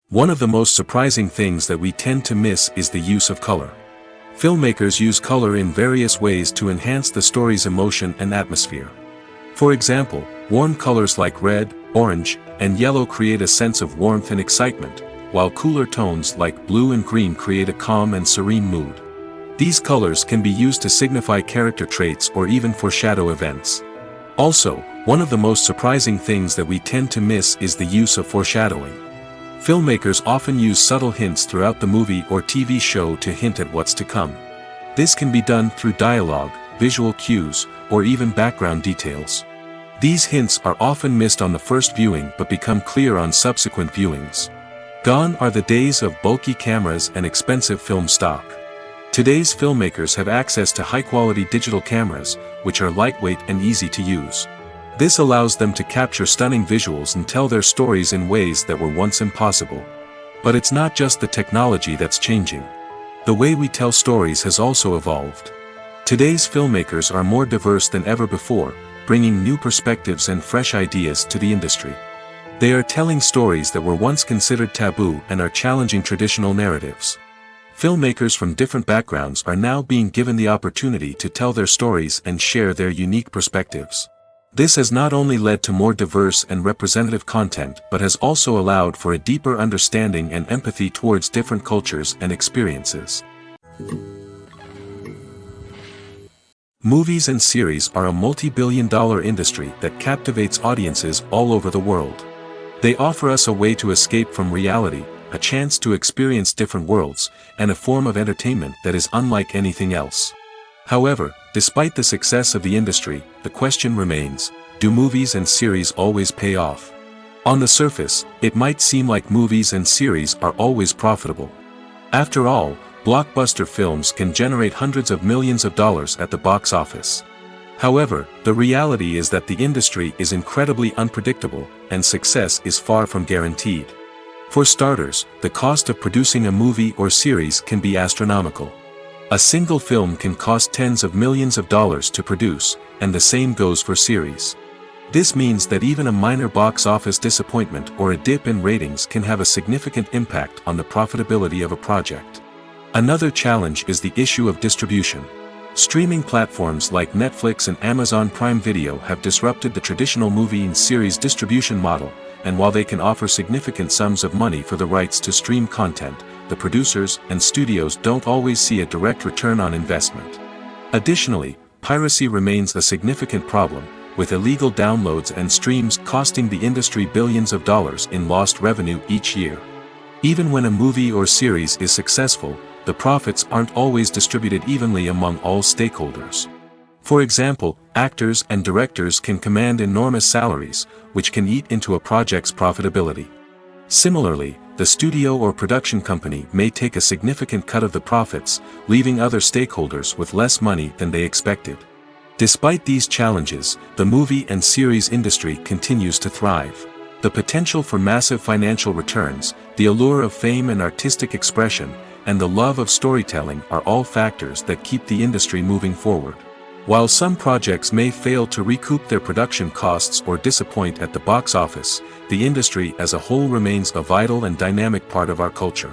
One of the most surprising things that we tend to miss is the use of color. Filmmakers use color in various ways to enhance the story's emotion and atmosphere. For example, warm colors like red, orange, and yellow create a sense of warmth and excitement, while cooler tones like blue and green create a calm and serene mood. These colors can be used to signify character traits or even foreshadow events. Also, one of the most surprising things that we tend to miss is the use of foreshadowing. Filmmakers often use subtle hints throughout the movie or TV show to hint at what's to come. This can be done through dialogue, visual cues, or even background details. These hints are often missed on the first viewing but become clear on subsequent viewings. Gone are the days of bulky cameras and expensive film stock. Today's filmmakers have access to high-quality digital cameras, which are lightweight and easy to use. This allows them to capture stunning visuals and tell their stories in ways that were once impossible. But it's not just the technology that's changing. The way we tell stories has also evolved. Today's filmmakers are more diverse than ever before, bringing new perspectives and fresh ideas to the industry. They are telling stories that were once considered taboo and are challenging traditional narratives. Filmmakers from different backgrounds are now being given the opportunity to tell their stories and share their unique perspectives. This has not only led to more diverse and representative content but has also allowed for a deeper understanding and empathy towards different cultures and experiences. Movies and series are a multi-billion-dollar industry that captivates audiences all over the world. They offer us a way to escape from reality, a chance to experience different worlds, and a form of entertainment that is unlike anything else. However, despite the success of the industry, the question remains, do movies and series always pay off? On the surface, it might seem like movies and series are always profitable. After all, blockbuster films can generate hundreds of millions of dollars at the box office. However, the reality is that the industry is incredibly unpredictable, and success is far from guaranteed. For starters, the cost of producing a movie or series can be astronomical. A single film can cost tens of millions of dollars to produce, and the same goes for series. This means that even a minor box office disappointment or a dip in ratings can have a significant impact on the profitability of a project. Another challenge is the issue of distribution. Streaming platforms like Netflix and Amazon Prime Video have disrupted the traditional movie and series distribution model, and while they can offer significant sums of money for the rights to stream content, the producers and studios don't always see a direct return on investment. Additionally, piracy remains a significant problem, with illegal downloads and streams costing the industry billions of dollars in lost revenue each year. Even when a movie or series is successful, the profits aren't always distributed evenly among all stakeholders. For example, actors and directors can command enormous salaries, which can eat into a project's profitability. Similarly, the studio or production company may take a significant cut of the profits, leaving other stakeholders with less money than they expected. Despite these challenges, the movie and series industry continues to thrive. The potential for massive financial returns, the allure of fame and artistic expression, and the love of storytelling are all factors that keep the industry moving forward. While some projects may fail to recoup their production costs or disappoint at the box office, the industry as a whole remains a vital and dynamic part of our culture.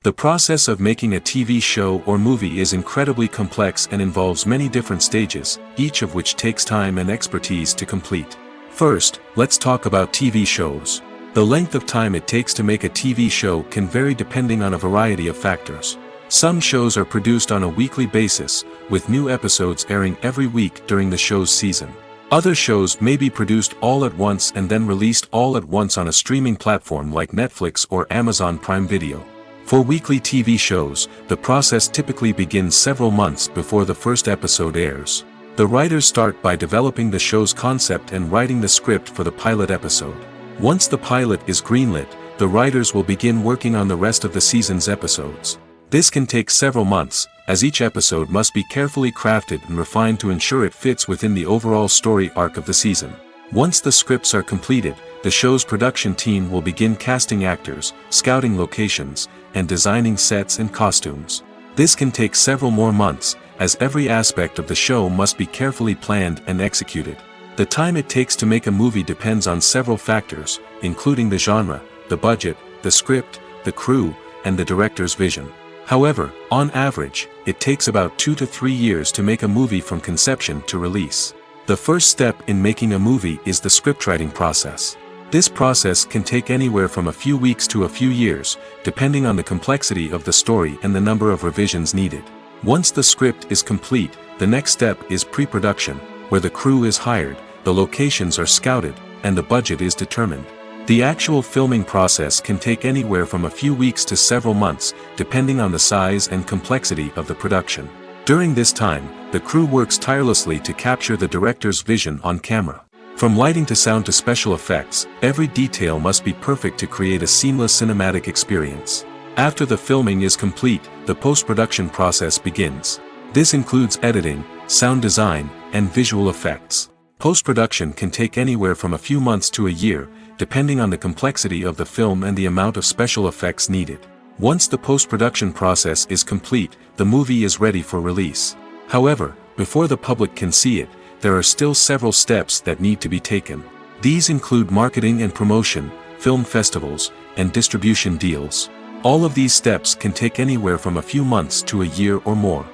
The process of making a TV show or movie is incredibly complex and involves many different stages, each of which takes time and expertise to complete. First, let's talk about TV shows. The length of time it takes to make a TV show can vary depending on a variety of factors. Some shows are produced on a weekly basis, with new episodes airing every week during the show's season. Other shows may be produced all at once and then released all at once on a streaming platform like Netflix or Amazon Prime Video. For weekly TV shows, the process typically begins several months before the first episode airs. The writers start by developing the show's concept and writing the script for the pilot episode. Once the pilot is greenlit, the writers will begin working on the rest of the season's episodes. This can take several months, as each episode must be carefully crafted and refined to ensure it fits within the overall story arc of the season. Once the scripts are completed, the show's production team will begin casting actors, scouting locations, and designing sets and costumes. This can take several more months, as every aspect of the show must be carefully planned and executed. The time it takes to make a movie depends on several factors, including the genre, the budget, the script, the crew, and the director's vision. However, on average, it takes about 2 to 3 years to make a movie from conception to release. The first step in making a movie is the scriptwriting process. This process can take anywhere from a few weeks to a few years, depending on the complexity of the story and the number of revisions needed. Once the script is complete, the next step is pre-production, where the crew is hired, the locations are scouted, and the budget is determined. The actual filming process can take anywhere from a few weeks to several months, depending on the size and complexity of the production. During this time, the crew works tirelessly to capture the director's vision on camera. From lighting to sound to special effects, every detail must be perfect to create a seamless cinematic experience. After the filming is complete, the post-production process begins. This includes editing, sound design, and visual effects. Post-production can take anywhere from a few months to a year, depending on the complexity of the film and the amount of special effects needed. Once the post-production process is complete, the movie is ready for release. However, before the public can see it, there are still several steps that need to be taken. These include marketing and promotion, film festivals, and distribution deals. All of these steps can take anywhere from a few months to a year or more.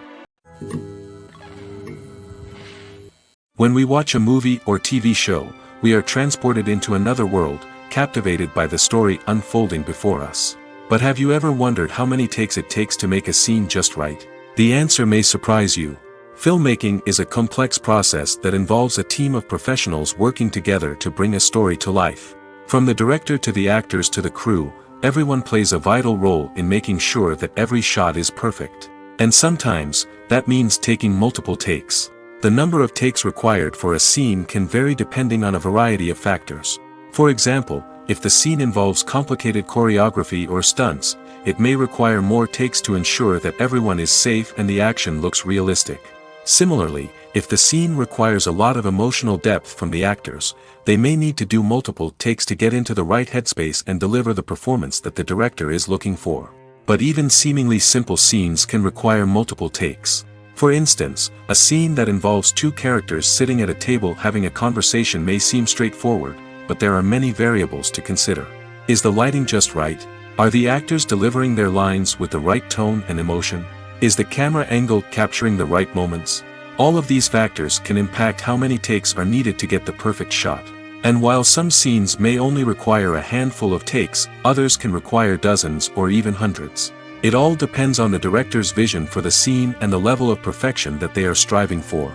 When we watch a movie or TV show, we are transported into another world, captivated by the story unfolding before us. But have you ever wondered how many takes it takes to make a scene just right? The answer may surprise you. Filmmaking is a complex process that involves a team of professionals working together to bring a story to life. From the director to the actors to the crew, everyone plays a vital role in making sure that every shot is perfect. And sometimes, that means taking multiple takes. The number of takes required for a scene can vary depending on a variety of factors. For example, if the scene involves complicated choreography or stunts, it may require more takes to ensure that everyone is safe and the action looks realistic. Similarly, if the scene requires a lot of emotional depth from the actors, they may need to do multiple takes to get into the right headspace and deliver the performance that the director is looking for. But even seemingly simple scenes can require multiple takes. For instance, a scene that involves two characters sitting at a table having a conversation may seem straightforward, but there are many variables to consider. Is the lighting just right? Are the actors delivering their lines with the right tone and emotion? Is the camera angle capturing the right moments? All of these factors can impact how many takes are needed to get the perfect shot. And while some scenes may only require a handful of takes, others can require dozens or even hundreds. It all depends on the director's vision for the scene and the level of perfection that they are striving for.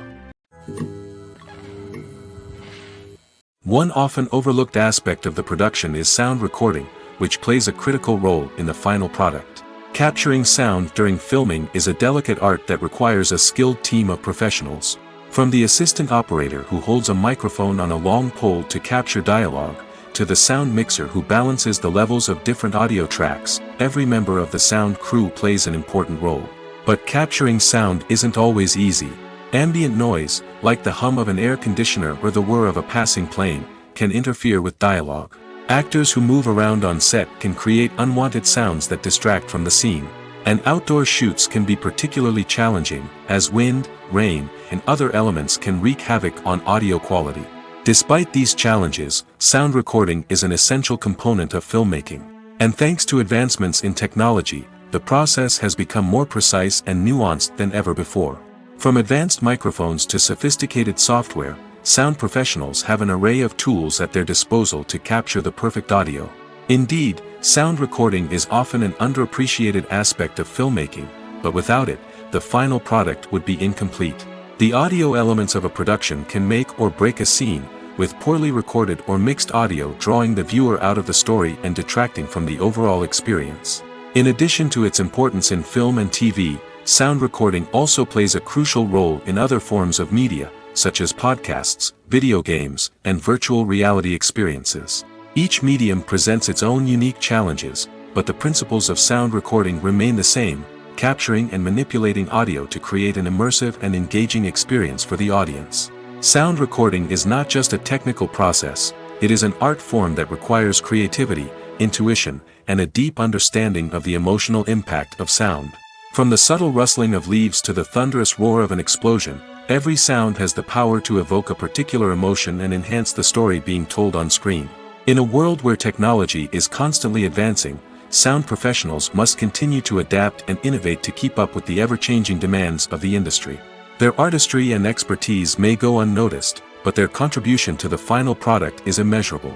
One often overlooked aspect of the production is sound recording, which plays a critical role in the final product. Capturing sound during filming is a delicate art that requires a skilled team of professionals. From the assistant operator who holds a microphone on a long pole to capture dialogue, to the sound mixer who balances the levels of different audio tracks, every member of the sound crew plays an important role. But capturing sound isn't always easy. Ambient noise, like the hum of an air conditioner or the whir of a passing plane, can interfere with dialogue. Actors who move around on set can create unwanted sounds that distract from the scene. And outdoor shoots can be particularly challenging, as wind, rain, and other elements can wreak havoc on audio quality. Despite these challenges, sound recording is an essential component of filmmaking. And thanks to advancements in technology, the process has become more precise and nuanced than ever before. From advanced microphones to sophisticated software, sound professionals have an array of tools at their disposal to capture the perfect audio. Indeed, sound recording is often an underappreciated aspect of filmmaking, but without it, the final product would be incomplete. The audio elements of a production can make or break a scene, with poorly recorded or mixed audio drawing the viewer out of the story and detracting from the overall experience. In addition to its importance in film and TV, sound recording also plays a crucial role in other forms of media, such as podcasts, video games, and virtual reality experiences. Each medium presents its own unique challenges, but the principles of sound recording remain the same, capturing and manipulating audio to create an immersive and engaging experience for the audience. Sound recording is not just a technical process, it is an art form that requires creativity, intuition, and a deep understanding of the emotional impact of sound. From the subtle rustling of leaves to the thunderous roar of an explosion, every sound has the power to evoke a particular emotion and enhance the story being told on screen. In a world where technology is constantly advancing, sound professionals must continue to adapt and innovate to keep up with the ever-changing demands of the industry. Their artistry and expertise may go unnoticed, but their contribution to the final product is immeasurable.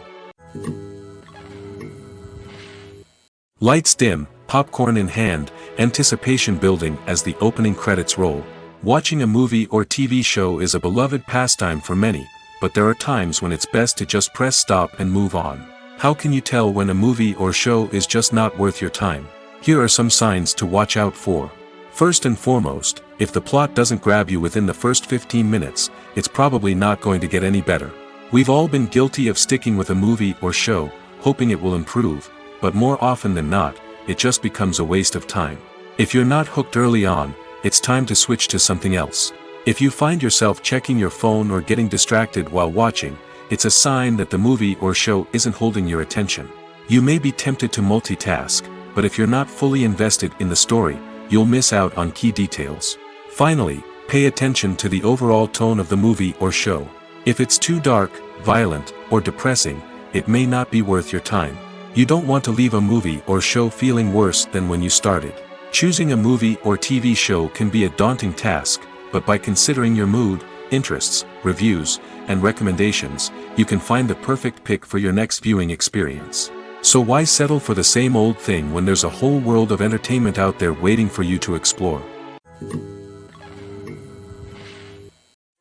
Lights dim, popcorn in hand, anticipation building as the opening credits roll. Watching a movie or TV show is a beloved pastime for many, but there are times when it's best to just press stop and move on. How can you tell when a movie or show is just not worth your time? Here are some signs to watch out for. First and foremost, if the plot doesn't grab you within the first 15 minutes, it's probably not going to get any better. We've all been guilty of sticking with a movie or show, hoping it will improve, but more often than not, it just becomes a waste of time. If you're not hooked early on, it's time to switch to something else. If you find yourself checking your phone or getting distracted while watching, it's a sign that the movie or show isn't holding your attention. You may be tempted to multitask, but if you're not fully invested in the story, you'll miss out on key details. Finally, pay attention to the overall tone of the movie or show. If it's too dark, violent, or depressing, it may not be worth your time. You don't want to leave a movie or show feeling worse than when you started. Choosing a movie or TV show can be a daunting task, but by considering your mood, interests, reviews, and recommendations, you can find the perfect pick for your next viewing experience. So why settle for the same old thing when there's a whole world of entertainment out there waiting for you to explore?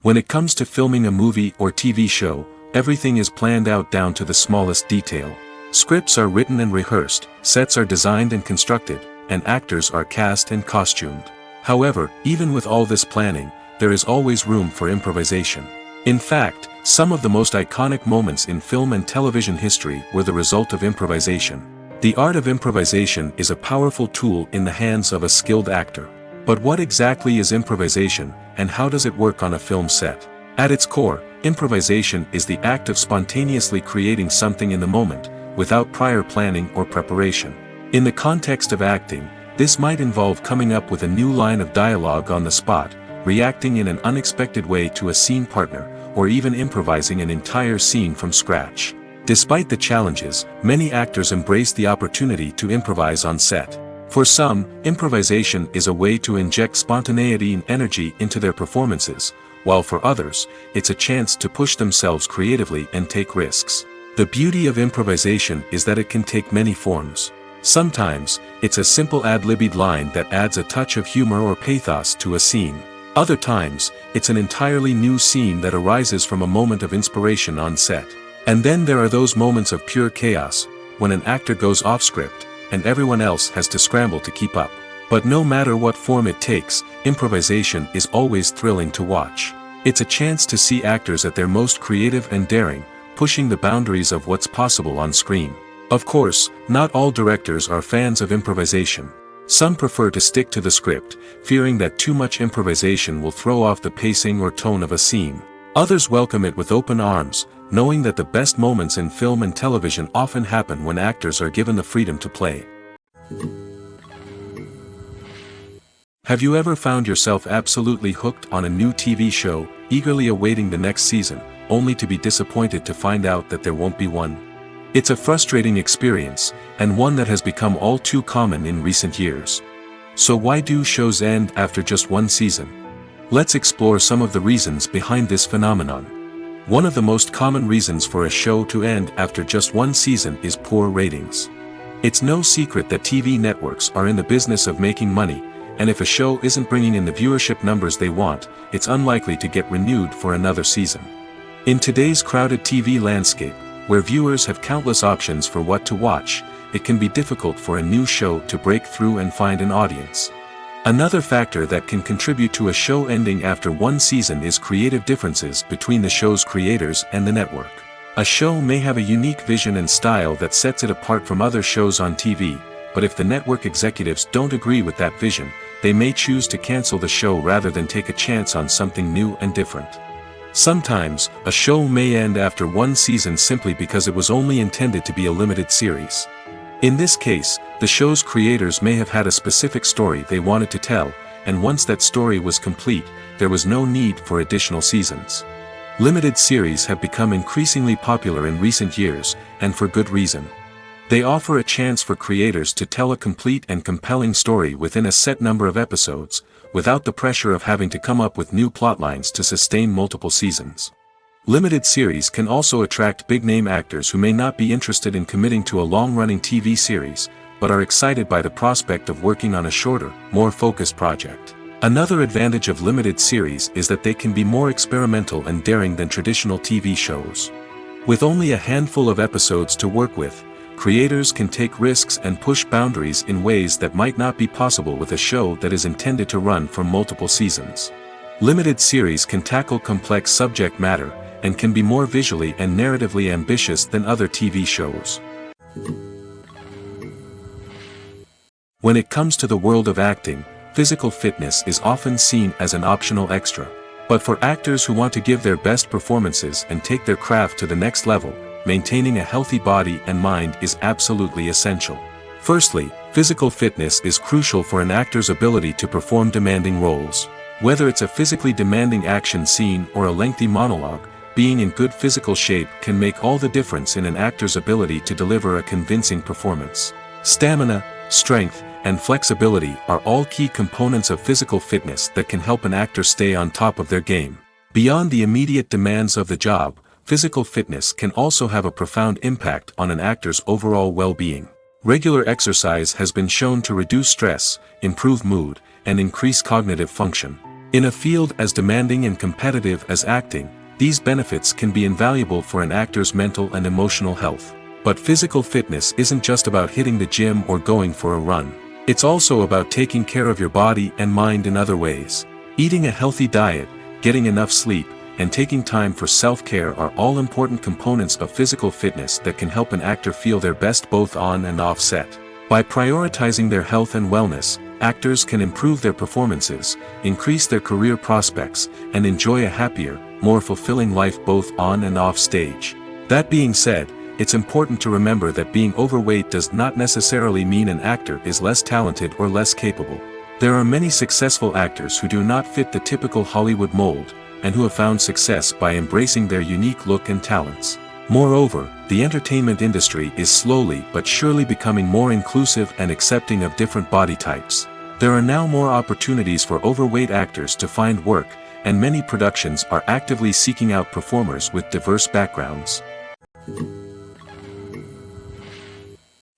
When it comes to filming a movie or TV show, everything is planned out down to the smallest detail. Scripts are written and rehearsed, sets are designed and constructed, and actors are cast and costumed. However, even with all this planning, there is always room for improvisation. In fact, some of the most iconic moments in film and television history were the result of improvisation. The art of improvisation is a powerful tool in the hands of a skilled actor. But what exactly is improvisation, and how does it work on a film set? At its core, improvisation is the act of spontaneously creating something in the moment, without prior planning or preparation. In the context of acting, this might involve coming up with a new line of dialogue on the spot, reacting in an unexpected way to a scene partner, or even improvising an entire scene from scratch. Despite the challenges, many actors embrace the opportunity to improvise on set. For some, improvisation is a way to inject spontaneity and energy into their performances, while for others, it's a chance to push themselves creatively and take risks. The beauty of improvisation is that it can take many forms. Sometimes, it's a simple ad-libbed line that adds a touch of humor or pathos to a scene. Other times, it's an entirely new scene that arises from a moment of inspiration on set. And then there are those moments of pure chaos, when an actor goes off script, and everyone else has to scramble to keep up. But no matter what form it takes, improvisation is always thrilling to watch. It's a chance to see actors at their most creative and daring, pushing the boundaries of what's possible on screen. Of course, not all directors are fans of improvisation. Some prefer to stick to the script, fearing that too much improvisation will throw off the pacing or tone of a scene. Others welcome it with open arms, knowing that the best moments in film and television often happen when actors are given the freedom to play. Have you ever found yourself absolutely hooked on a new TV show, eagerly awaiting the next season, only to be disappointed to find out that there won't be one? It's a frustrating experience, and one that has become all too common in recent years. So why do shows end after just one season? Let's explore some of the reasons behind this phenomenon. One of the most common reasons for a show to end after just one season is poor ratings. It's no secret that TV networks are in the business of making money, and if a show isn't bringing in the viewership numbers they want, it's unlikely to get renewed for another season. In today's crowded TV landscape, where viewers have countless options for what to watch, it can be difficult for a new show to break through and find an audience. Another factor that can contribute to a show ending after one season is creative differences between the show's creators and the network. A show may have a unique vision and style that sets it apart from other shows on TV, but if the network executives don't agree with that vision, they may choose to cancel the show rather than take a chance on something new and different. Sometimes, a show may end after one season simply because it was only intended to be a limited series. In this case, the show's creators may have had a specific story they wanted to tell, and once that story was complete, there was no need for additional seasons. Limited series have become increasingly popular in recent years, and for good reason. They offer a chance for creators to tell a complete and compelling story within a set number of episodes, without the pressure of having to come up with new plotlines to sustain multiple seasons. Limited series can also attract big-name actors who may not be interested in committing to a long-running TV series, but are excited by the prospect of working on a shorter, more focused project. Another advantage of limited series is that they can be more experimental and daring than traditional TV shows. With only a handful of episodes to work with, creators can take risks and push boundaries in ways that might not be possible with a show that is intended to run for multiple seasons. Limited series can tackle complex subject matter, and can be more visually and narratively ambitious than other TV shows. When it comes to the world of acting, physical fitness is often seen as an optional extra. But for actors who want to give their best performances and take their craft to the next level, maintaining a healthy body and mind is absolutely essential. Firstly, physical fitness is crucial for an actor's ability to perform demanding roles. Whether it's a physically demanding action scene or a lengthy monologue, being in good physical shape can make all the difference in an actor's ability to deliver a convincing performance. Stamina, strength, and flexibility are all key components of physical fitness that can help an actor stay on top of their game. Beyond the immediate demands of the job, physical fitness can also have a profound impact on an actor's overall well-being. Regular exercise has been shown to reduce stress, improve mood, and increase cognitive function. In a field as demanding and competitive as acting, these benefits can be invaluable for an actor's mental and emotional health. But physical fitness isn't just about hitting the gym or going for a run. It's also about taking care of your body and mind in other ways. Eating a healthy diet, getting enough sleep, and taking time for self-care are all important components of physical fitness that can help an actor feel their best both on and off set. By prioritizing their health and wellness, actors can improve their performances, increase their career prospects, and enjoy a happier, more fulfilling life both on and off stage. That being said, it's important to remember that being overweight does not necessarily mean an actor is less talented or less capable. There are many successful actors who do not fit the typical Hollywood mold, and who have found success by embracing their unique look and talents. Moreover, the entertainment industry is slowly but surely becoming more inclusive and accepting of different body types. There are now more opportunities for overweight actors to find work, and many productions are actively seeking out performers with diverse backgrounds.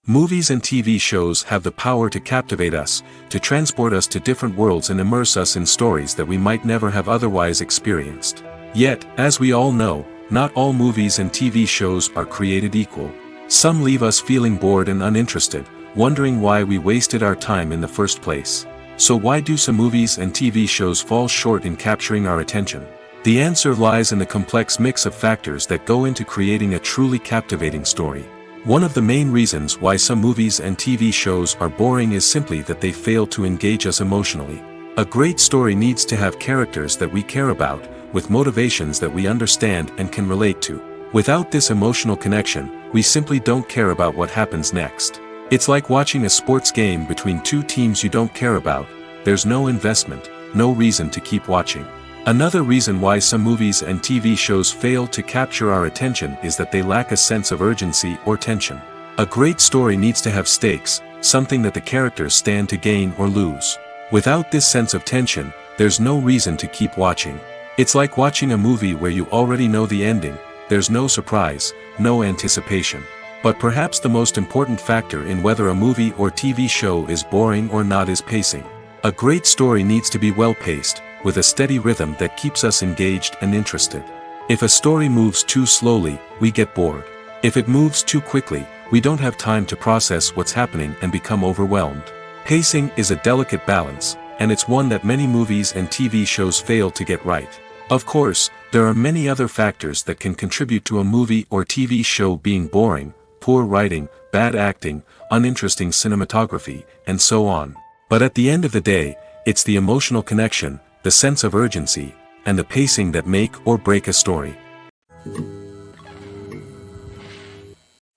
Movies and TV shows have the power to captivate us, to transport us to different worlds and immerse us in stories that we might never have otherwise experienced. Yet, as we all know, not all movies and TV shows are created equal. Some leave us feeling bored and uninterested, wondering why we wasted our time in the first place. So why do some movies and TV shows fall short in capturing our attention? The answer lies in the complex mix of factors that go into creating a truly captivating story. One of the main reasons why some movies and TV shows are boring is simply that they fail to engage us emotionally. A great story needs to have characters that we care about, with motivations that we understand and can relate to. Without this emotional connection, we simply don't care about what happens next. It's like watching a sports game between two teams you don't care about. There's no investment, no reason to keep watching. Another reason why some movies and TV shows fail to capture our attention is that they lack a sense of urgency or tension. A great story needs to have stakes, something that the characters stand to gain or lose. Without this sense of tension, there's no reason to keep watching. It's like watching a movie where you already know the ending. There's no surprise, no anticipation. But perhaps the most important factor in whether a movie or TV show is boring or not is pacing. A great story needs to be well-paced, with a steady rhythm that keeps us engaged and interested. If a story moves too slowly, we get bored. If it moves too quickly, we don't have time to process what's happening and become overwhelmed. Pacing is a delicate balance, and it's one that many movies and TV shows fail to get right. Of course, there are many other factors that can contribute to a movie or TV show being boring: poor writing, bad acting, uninteresting cinematography, and so on. But at the end of the day, it's the emotional connection, the sense of urgency, and the pacing that make or break a story.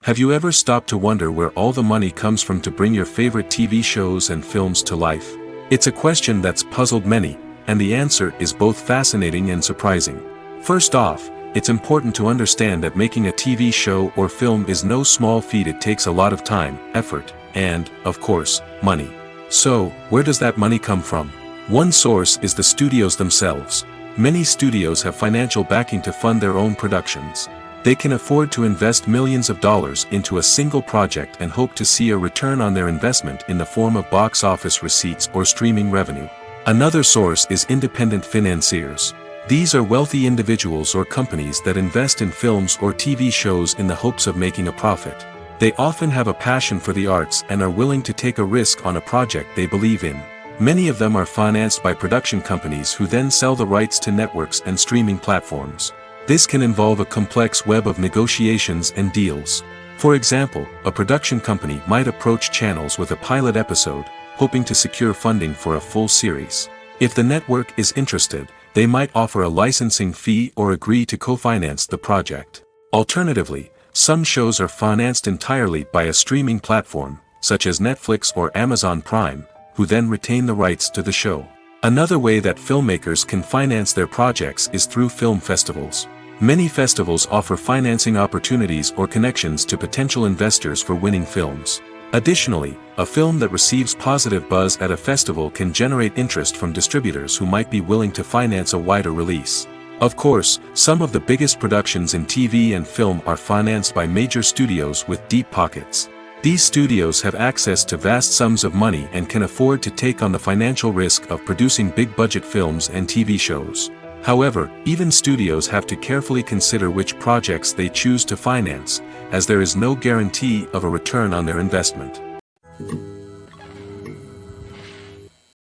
Have you ever stopped to wonder where all the money comes from to bring your favorite TV shows and films to life? It's a question that's puzzled many, and the answer is both fascinating and surprising. First off, it's important to understand that making a TV show or film is no small feat. It takes a lot of time, effort, and, of course, money. So, where does that money come from? One source is the studios themselves. Many studios have financial backing to fund their own productions. They can afford to invest millions of dollars into a single project and hope to see a return on their investment in the form of box office receipts or streaming revenue. Another source is independent financiers. These are wealthy individuals or companies that invest in films or TV shows in the hopes of making a profit. They often have a passion for the arts and are willing to take a risk on a project they believe in. Many of them are financed by production companies who then sell the rights to networks and streaming platforms. This can involve a complex web of negotiations and deals. For example, a production company might approach channels with a pilot episode, hoping to secure funding for a full series. If the network is interested, they might offer a licensing fee or agree to co-finance the project. Alternatively, some shows are financed entirely by a streaming platform, such as Netflix or Amazon Prime, who then retain the rights to the show. Another way that filmmakers can finance their projects is through film festivals. Many festivals offer financing opportunities or connections to potential investors for winning films. Additionally, a film that receives positive buzz at a festival can generate interest from distributors who might be willing to finance a wider release. Of course, some of the biggest productions in TV and film are financed by major studios with deep pockets. These studios have access to vast sums of money and can afford to take on the financial risk of producing big-budget films and TV shows. However, even studios have to carefully consider which projects they choose to finance, as there is no guarantee of a return on their investment.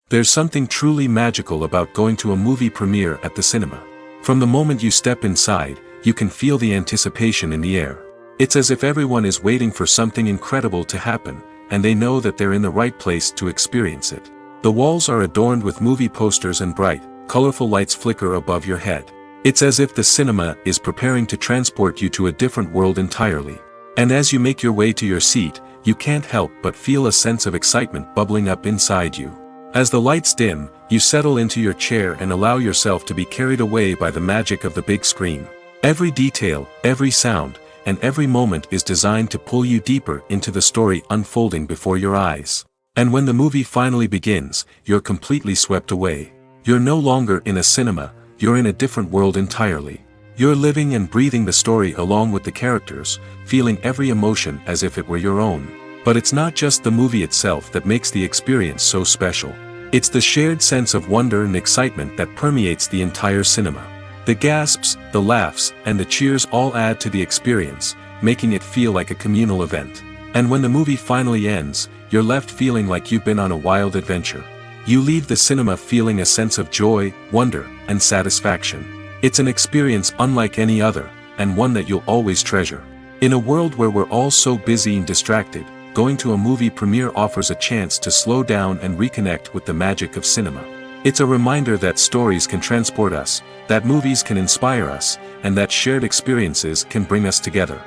There's something truly magical about going to a movie premiere at the cinema. From the moment you step inside, you can feel the anticipation in the air. It's as if everyone is waiting for something incredible to happen, and they know that they're in the right place to experience it. The walls are adorned with movie posters and bright, colorful lights flicker above your head. It's as if the cinema is preparing to transport you to a different world entirely. And as you make your way to your seat, you can't help but feel a sense of excitement bubbling up inside you. As the lights dim, you settle into your chair and allow yourself to be carried away by the magic of the big screen. Every detail, every sound, and every moment is designed to pull you deeper into the story unfolding before your eyes. And when the movie finally begins, you're completely swept away. You're no longer in a cinema, you're in a different world entirely. You're living and breathing the story along with the characters, feeling every emotion as if it were your own. But it's not just the movie itself that makes the experience so special. It's the shared sense of wonder and excitement that permeates the entire cinema. The gasps, the laughs, and the cheers all add to the experience, making it feel like a communal event. And when the movie finally ends, you're left feeling like you've been on a wild adventure. You leave the cinema feeling a sense of joy, wonder, and satisfaction. It's an experience unlike any other, and one that you'll always treasure. In a world where we're all so busy and distracted, going to a movie premiere offers a chance to slow down and reconnect with the magic of cinema. It's a reminder that stories can transport us, that movies can inspire us, and that shared experiences can bring us together.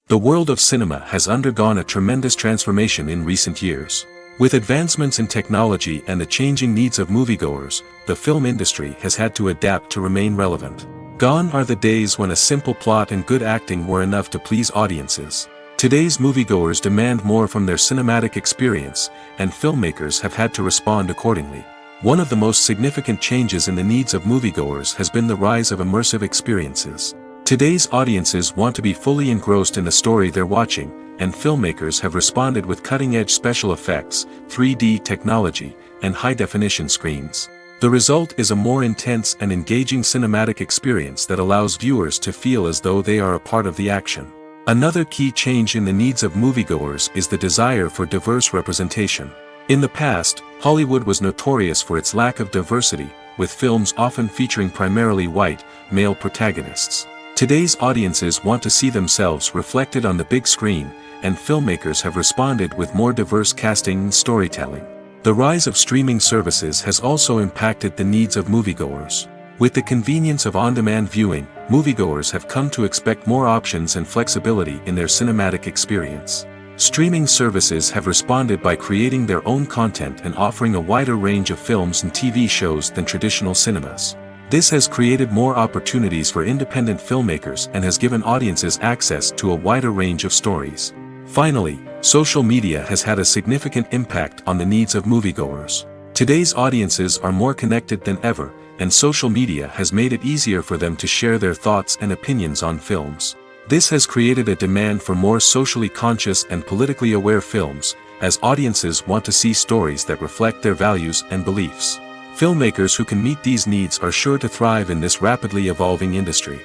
The world of cinema has undergone a tremendous transformation in recent years. With advancements in technology and the changing needs of moviegoers, the film industry has had to adapt to remain relevant. Gone are the days when a simple plot and good acting were enough to please audiences. Today's moviegoers demand more from their cinematic experience, and filmmakers have had to respond accordingly. One of the most significant changes in the needs of moviegoers has been the rise of immersive experiences. Today's audiences want to be fully engrossed in the story they're watching, and filmmakers have responded with cutting-edge special effects, 3D technology, and high-definition screens. The result is a more intense and engaging cinematic experience that allows viewers to feel as though they are a part of the action. Another key change in the needs of moviegoers is the desire for diverse representation. In the past, Hollywood was notorious for its lack of diversity, with films often featuring primarily white, male protagonists. Today's audiences want to see themselves reflected on the big screen, and filmmakers have responded with more diverse casting and storytelling. The rise of streaming services has also impacted the needs of moviegoers. With the convenience of on-demand viewing, moviegoers have come to expect more options and flexibility in their cinematic experience. Streaming services have responded by creating their own content and offering a wider range of films and TV shows than traditional cinemas. This has created more opportunities for independent filmmakers and has given audiences access to a wider range of stories. Finally, social media has had a significant impact on the needs of moviegoers. Today's audiences are more connected than ever, and social media has made it easier for them to share their thoughts and opinions on films. This has created a demand for more socially conscious and politically aware films, as audiences want to see stories that reflect their values and beliefs. Filmmakers who can meet these needs are sure to thrive in this rapidly evolving industry.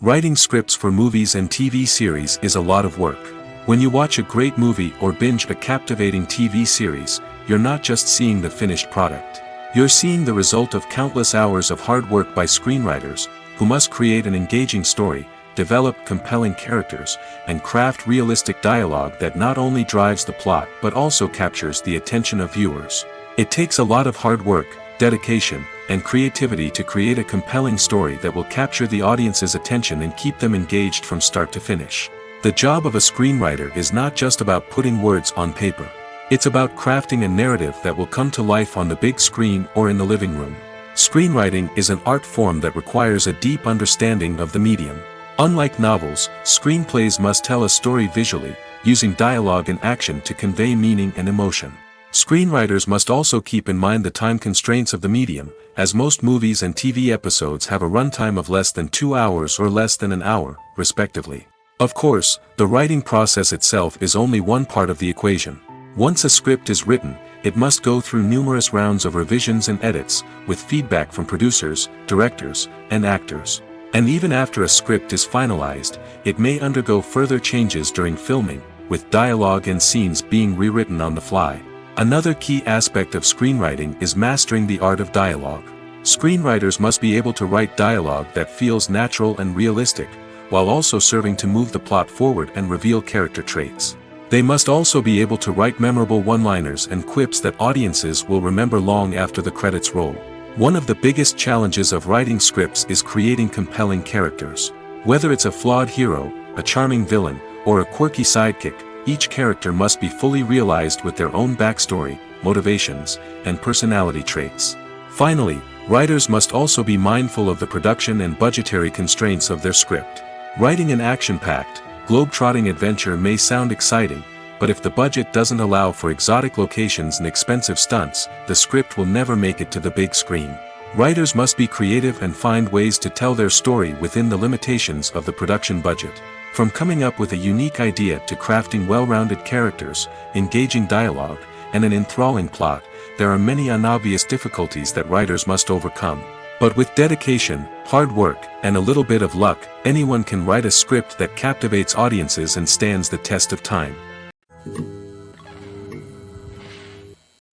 Writing scripts for movies and TV series is a lot of work. When you watch a great movie or binge a captivating TV series, you're not just seeing the finished product. You're seeing the result of countless hours of hard work by screenwriters, who must create an engaging story, develop compelling characters, and craft realistic dialogue that not only drives the plot but also captures the attention of viewers. It takes a lot of hard work, dedication, and creativity to create a compelling story that will capture the audience's attention and keep them engaged from start to finish. The job of a screenwriter is not just about putting words on paper. It's about crafting a narrative that will come to life on the big screen or in the living room. Screenwriting is an art form that requires a deep understanding of the medium. Unlike novels, screenplays must tell a story visually, using dialogue and action to convey meaning and emotion. Screenwriters must also keep in mind the time constraints of the medium, as most movies and TV episodes have a runtime of less than 2 hours or less than an hour, respectively. Of course, the writing process itself is only one part of the equation. Once a script is written, it must go through numerous rounds of revisions and edits, with feedback from producers, directors, and actors. And even after a script is finalized, it may undergo further changes during filming, with dialogue and scenes being rewritten on the fly. Another key aspect of screenwriting is mastering the art of dialogue. Screenwriters must be able to write dialogue that feels natural and realistic, while also serving to move the plot forward and reveal character traits. They must also be able to write memorable one-liners and quips that audiences will remember long after the credits roll. One of the biggest challenges of writing scripts is creating compelling characters. Whether it's a flawed hero, a charming villain, or a quirky sidekick, each character must be fully realized with their own backstory, motivations, and personality traits. Finally, writers must also be mindful of the production and budgetary constraints of their script. Writing an action-packed, globe-trotting adventure may sound exciting, but if the budget doesn't allow for exotic locations and expensive stunts, the script will never make it to the big screen. Writers must be creative and find ways to tell their story within the limitations of the production budget. From coming up with a unique idea to crafting well-rounded characters, engaging dialogue, and an enthralling plot, there are many unobvious difficulties that writers must overcome. But with dedication, hard work, and a little bit of luck, anyone can write a script that captivates audiences and stands the test of time.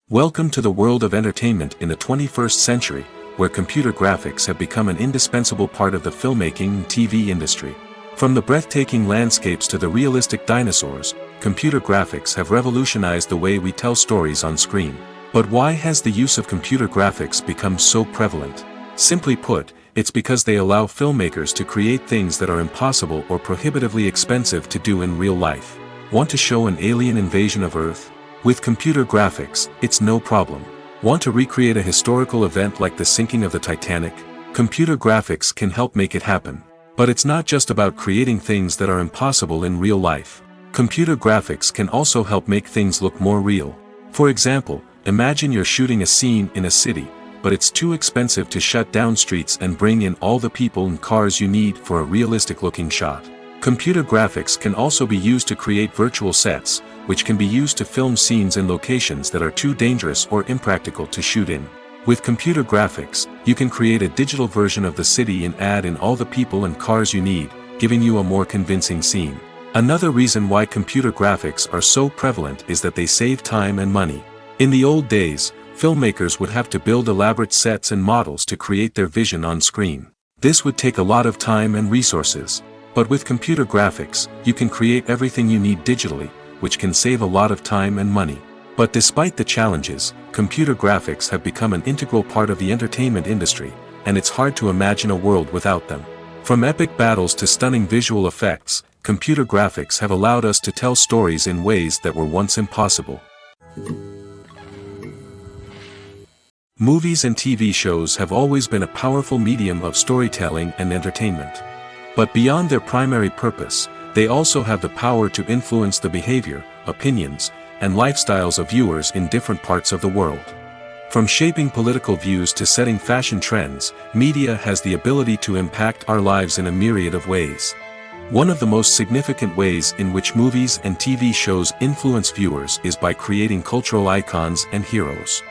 Welcome to the world of entertainment in the 21st century, where computer graphics have become an indispensable part of the filmmaking and TV industry. From the breathtaking landscapes to the realistic dinosaurs, computer graphics have revolutionized the way we tell stories on screen. But why has the use of computer graphics become so prevalent? Simply put, it's because they allow filmmakers to create things that are impossible or prohibitively expensive to do in real life. Want to show an alien invasion of Earth? With computer graphics, it's no problem. Want to recreate a historical event like the sinking of the Titanic? Computer graphics can help make it happen. But it's not just about creating things that are impossible in real life. Computer graphics can also help make things look more real. For example, imagine you're shooting a scene in a city, but it's too expensive to shut down streets and bring in all the people and cars you need for a realistic-looking shot. Computer graphics can also be used to create virtual sets, which can be used to film scenes in locations that are too dangerous or impractical to shoot in. With computer graphics, you can create a digital version of the city and add in all the people and cars you need, giving you a more convincing scene. Another reason why computer graphics are so prevalent is that they save time and money. In the old days, filmmakers would have to build elaborate sets and models to create their vision on screen. This would take a lot of time and resources. But with computer graphics, you can create everything you need digitally, which can save a lot of time and money. But despite the challenges, computer graphics have become an integral part of the entertainment industry, and it's hard to imagine a world without them. From epic battles to stunning visual effects, computer graphics have allowed us to tell stories in ways that were once impossible. Movies and TV shows have always been a powerful medium of storytelling and entertainment. But beyond their primary purpose, they also have the power to influence the behavior, opinions, and lifestyles of viewers in different parts of the world. From shaping political views to setting fashion trends, media has the ability to impact our lives in a myriad of ways. One of the most significant ways in which movies and TV shows influence viewers is by creating cultural icons and heroes.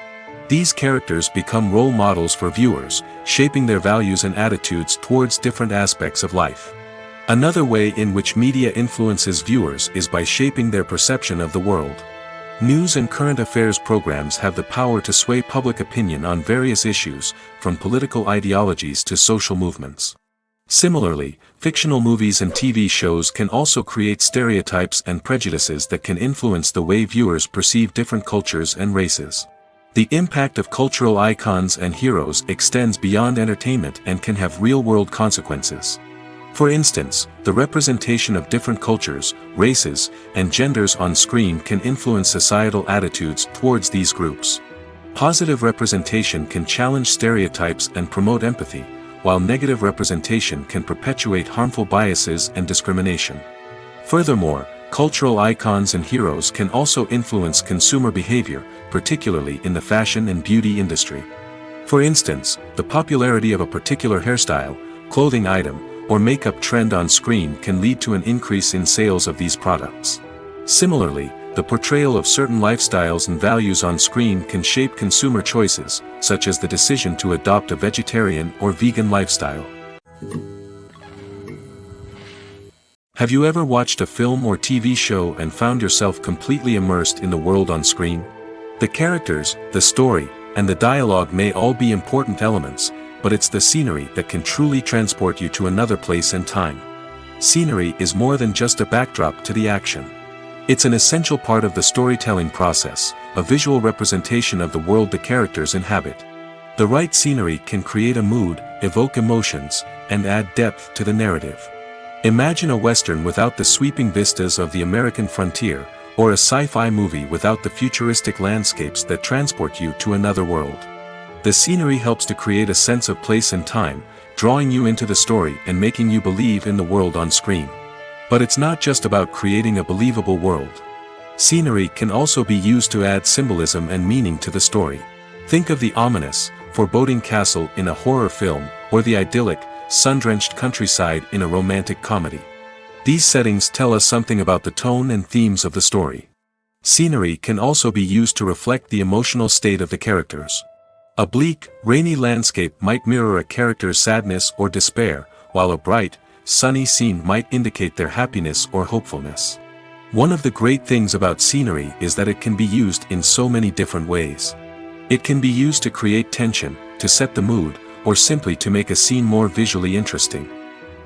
These characters become role models for viewers, shaping their values and attitudes towards different aspects of life. Another way in which media influences viewers is by shaping their perception of the world. News and current affairs programs have the power to sway public opinion on various issues, from political ideologies to social movements. Similarly, fictional movies and TV shows can also create stereotypes and prejudices that can influence the way viewers perceive different cultures and races. The impact of cultural icons and heroes extends beyond entertainment and can have real-world consequences. For instance, the representation of different cultures, races, and genders on screen can influence societal attitudes towards these groups. Positive representation can challenge stereotypes and promote empathy, while negative representation can perpetuate harmful biases and discrimination. Furthermore, cultural icons and heroes can also influence consumer behavior, particularly in the fashion and beauty industry. For instance, the popularity of a particular hairstyle, clothing item, or makeup trend on screen can lead to an increase in sales of these products. Similarly, the portrayal of certain lifestyles and values on screen can shape consumer choices, such as the decision to adopt a vegetarian or vegan lifestyle. Have you ever watched a film or TV show and found yourself completely immersed in the world on screen? The characters, the story, and the dialogue may all be important elements, but it's the scenery that can truly transport you to another place and time. Scenery is more than just a backdrop to the action. It's an essential part of the storytelling process, a visual representation of the world the characters inhabit. The right scenery can create a mood, evoke emotions, and add depth to the narrative. Imagine a Western without the sweeping vistas of the American frontier, or a sci-fi movie without the futuristic landscapes that transport you to another world. The scenery helps to create a sense of place and time, drawing you into the story and making you believe in the world on screen. But it's not just about creating a believable world. Scenery can also be used to add symbolism and meaning to the story. Think of the ominous, foreboding castle in a horror film, or the idyllic, sun-drenched countryside in a romantic comedy. These settings tell us something about the tone and themes of the story. Scenery can also be used to reflect the emotional state of the characters. A bleak, rainy landscape might mirror a character's sadness or despair, while a bright, sunny scene might indicate their happiness or hopefulness. One of the great things about scenery is that it can be used in so many different ways. It can be used to create tension, to set the mood, or simply to make a scene more visually interesting.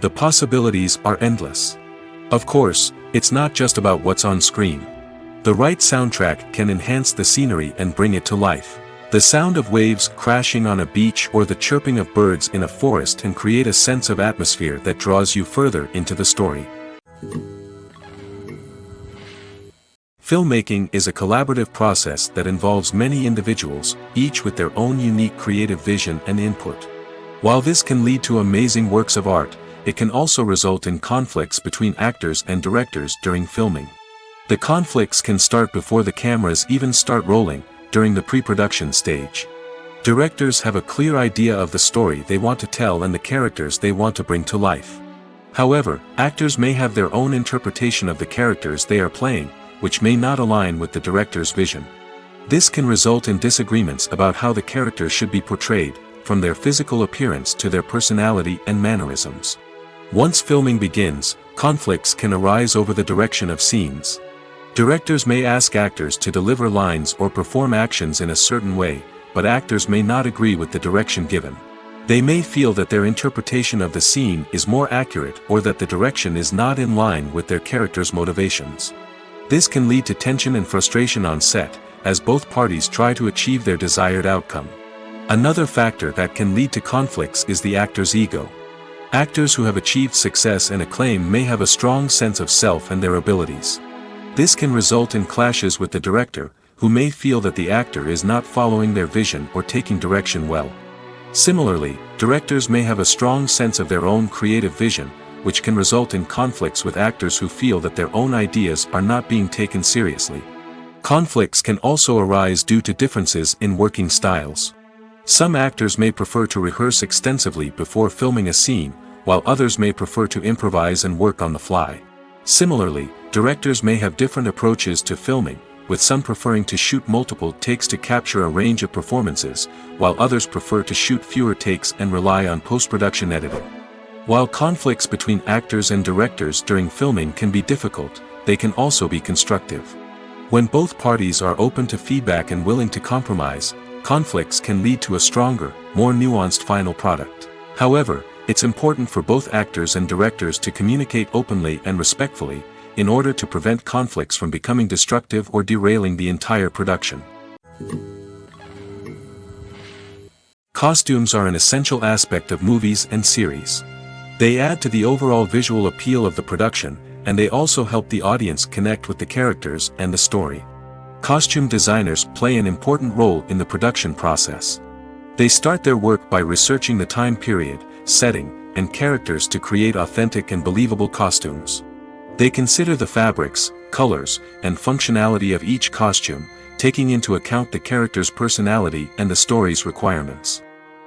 The possibilities are endless. Of course, it's not just about what's on screen. The right soundtrack can enhance the scenery and bring it to life. The sound of waves crashing on a beach or the chirping of birds in a forest can create a sense of atmosphere that draws you further into the story. Filmmaking is a collaborative process that involves many individuals, each with their own unique creative vision and input. While this can lead to amazing works of art, it can also result in conflicts between actors and directors during filming. The conflicts can start before the cameras even start rolling, during the pre-production stage. Directors have a clear idea of the story they want to tell and the characters they want to bring to life. However, actors may have their own interpretation of the characters they are playing, which may not align with the director's vision. This can result in disagreements about how the characters should be portrayed, from their physical appearance to their personality and mannerisms. Once filming begins, conflicts can arise over the direction of scenes. Directors may ask actors to deliver lines or perform actions in a certain way, but actors may not agree with the direction given. They may feel that their interpretation of the scene is more accurate or that the direction is not in line with their character's motivations. This can lead to tension and frustration on set, as both parties try to achieve their desired outcome. Another factor that can lead to conflicts is the actor's ego. Actors who have achieved success and acclaim may have a strong sense of self and their abilities. This can result in clashes with the director, who may feel that the actor is not following their vision or taking direction well. Similarly, directors may have a strong sense of their own creative vision, which can result in conflicts with actors who feel that their own ideas are not being taken seriously. Conflicts can also arise due to differences in working styles. Some actors may prefer to rehearse extensively before filming a scene, while others may prefer to improvise and work on the fly. Similarly, directors may have different approaches to filming, with some preferring to shoot multiple takes to capture a range of performances, while others prefer to shoot fewer takes and rely on post-production editing. While conflicts between actors and directors during filming can be difficult, they can also be constructive. When both parties are open to feedback and willing to compromise, conflicts can lead to a stronger, more nuanced final product. However, it's important for both actors and directors to communicate openly and respectfully, in order to prevent conflicts from becoming destructive or derailing the entire production. Costumes are an essential aspect of movies and series. They add to the overall visual appeal of the production, and they also help the audience connect with the characters and the story. Costume designers play an important role in the production process. They start their work by researching the time period, setting, and characters to create authentic and believable costumes. They consider the fabrics, colors, and functionality of each costume, taking into account the character's personality and the story's requirements.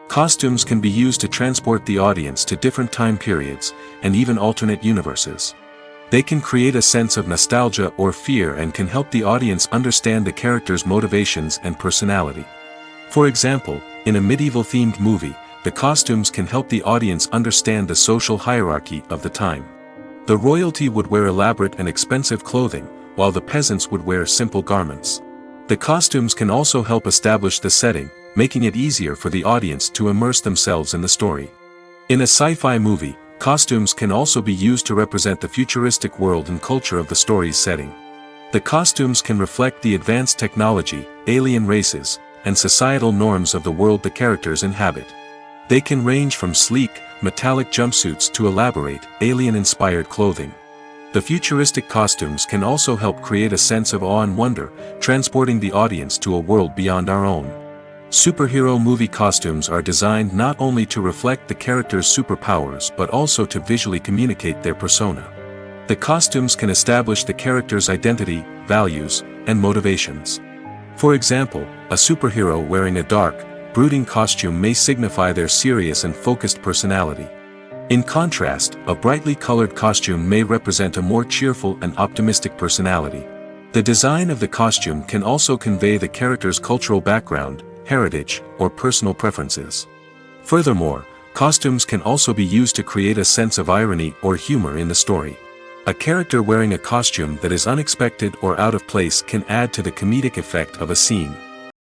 Costumes can be used to transport the audience to different time periods, and even alternate universes. They can create a sense of nostalgia or fear and can help the audience understand the character's motivations and personality. For example, in a medieval-themed movie, the costumes can help the audience understand the social hierarchy of the time. The royalty would wear elaborate and expensive clothing, while the peasants would wear simple garments. The costumes can also help establish the setting, making it easier for the audience to immerse themselves in the story. In a sci-fi movie, costumes can also be used to represent the futuristic world and culture of the story's setting. The costumes can reflect the advanced technology, alien races, and societal norms of the world the characters inhabit. They can range from sleek, metallic jumpsuits to elaborate, alien-inspired clothing. The futuristic costumes can also help create a sense of awe and wonder, transporting the audience to a world beyond our own. Superhero movie costumes are designed not only to reflect the character's superpowers but also to visually communicate their persona. The costumes can establish the character's identity, values, and motivations. For example, a superhero wearing a dark, brooding costume may signify their serious and focused personality. In contrast, a brightly colored costume may represent a more cheerful and optimistic personality. The design of the costume can also convey the character's cultural background, heritage, or personal preferences. Furthermore, costumes can also be used to create a sense of irony or humor in the story. A character wearing a costume that is unexpected or out of place can add to the comedic effect of a scene.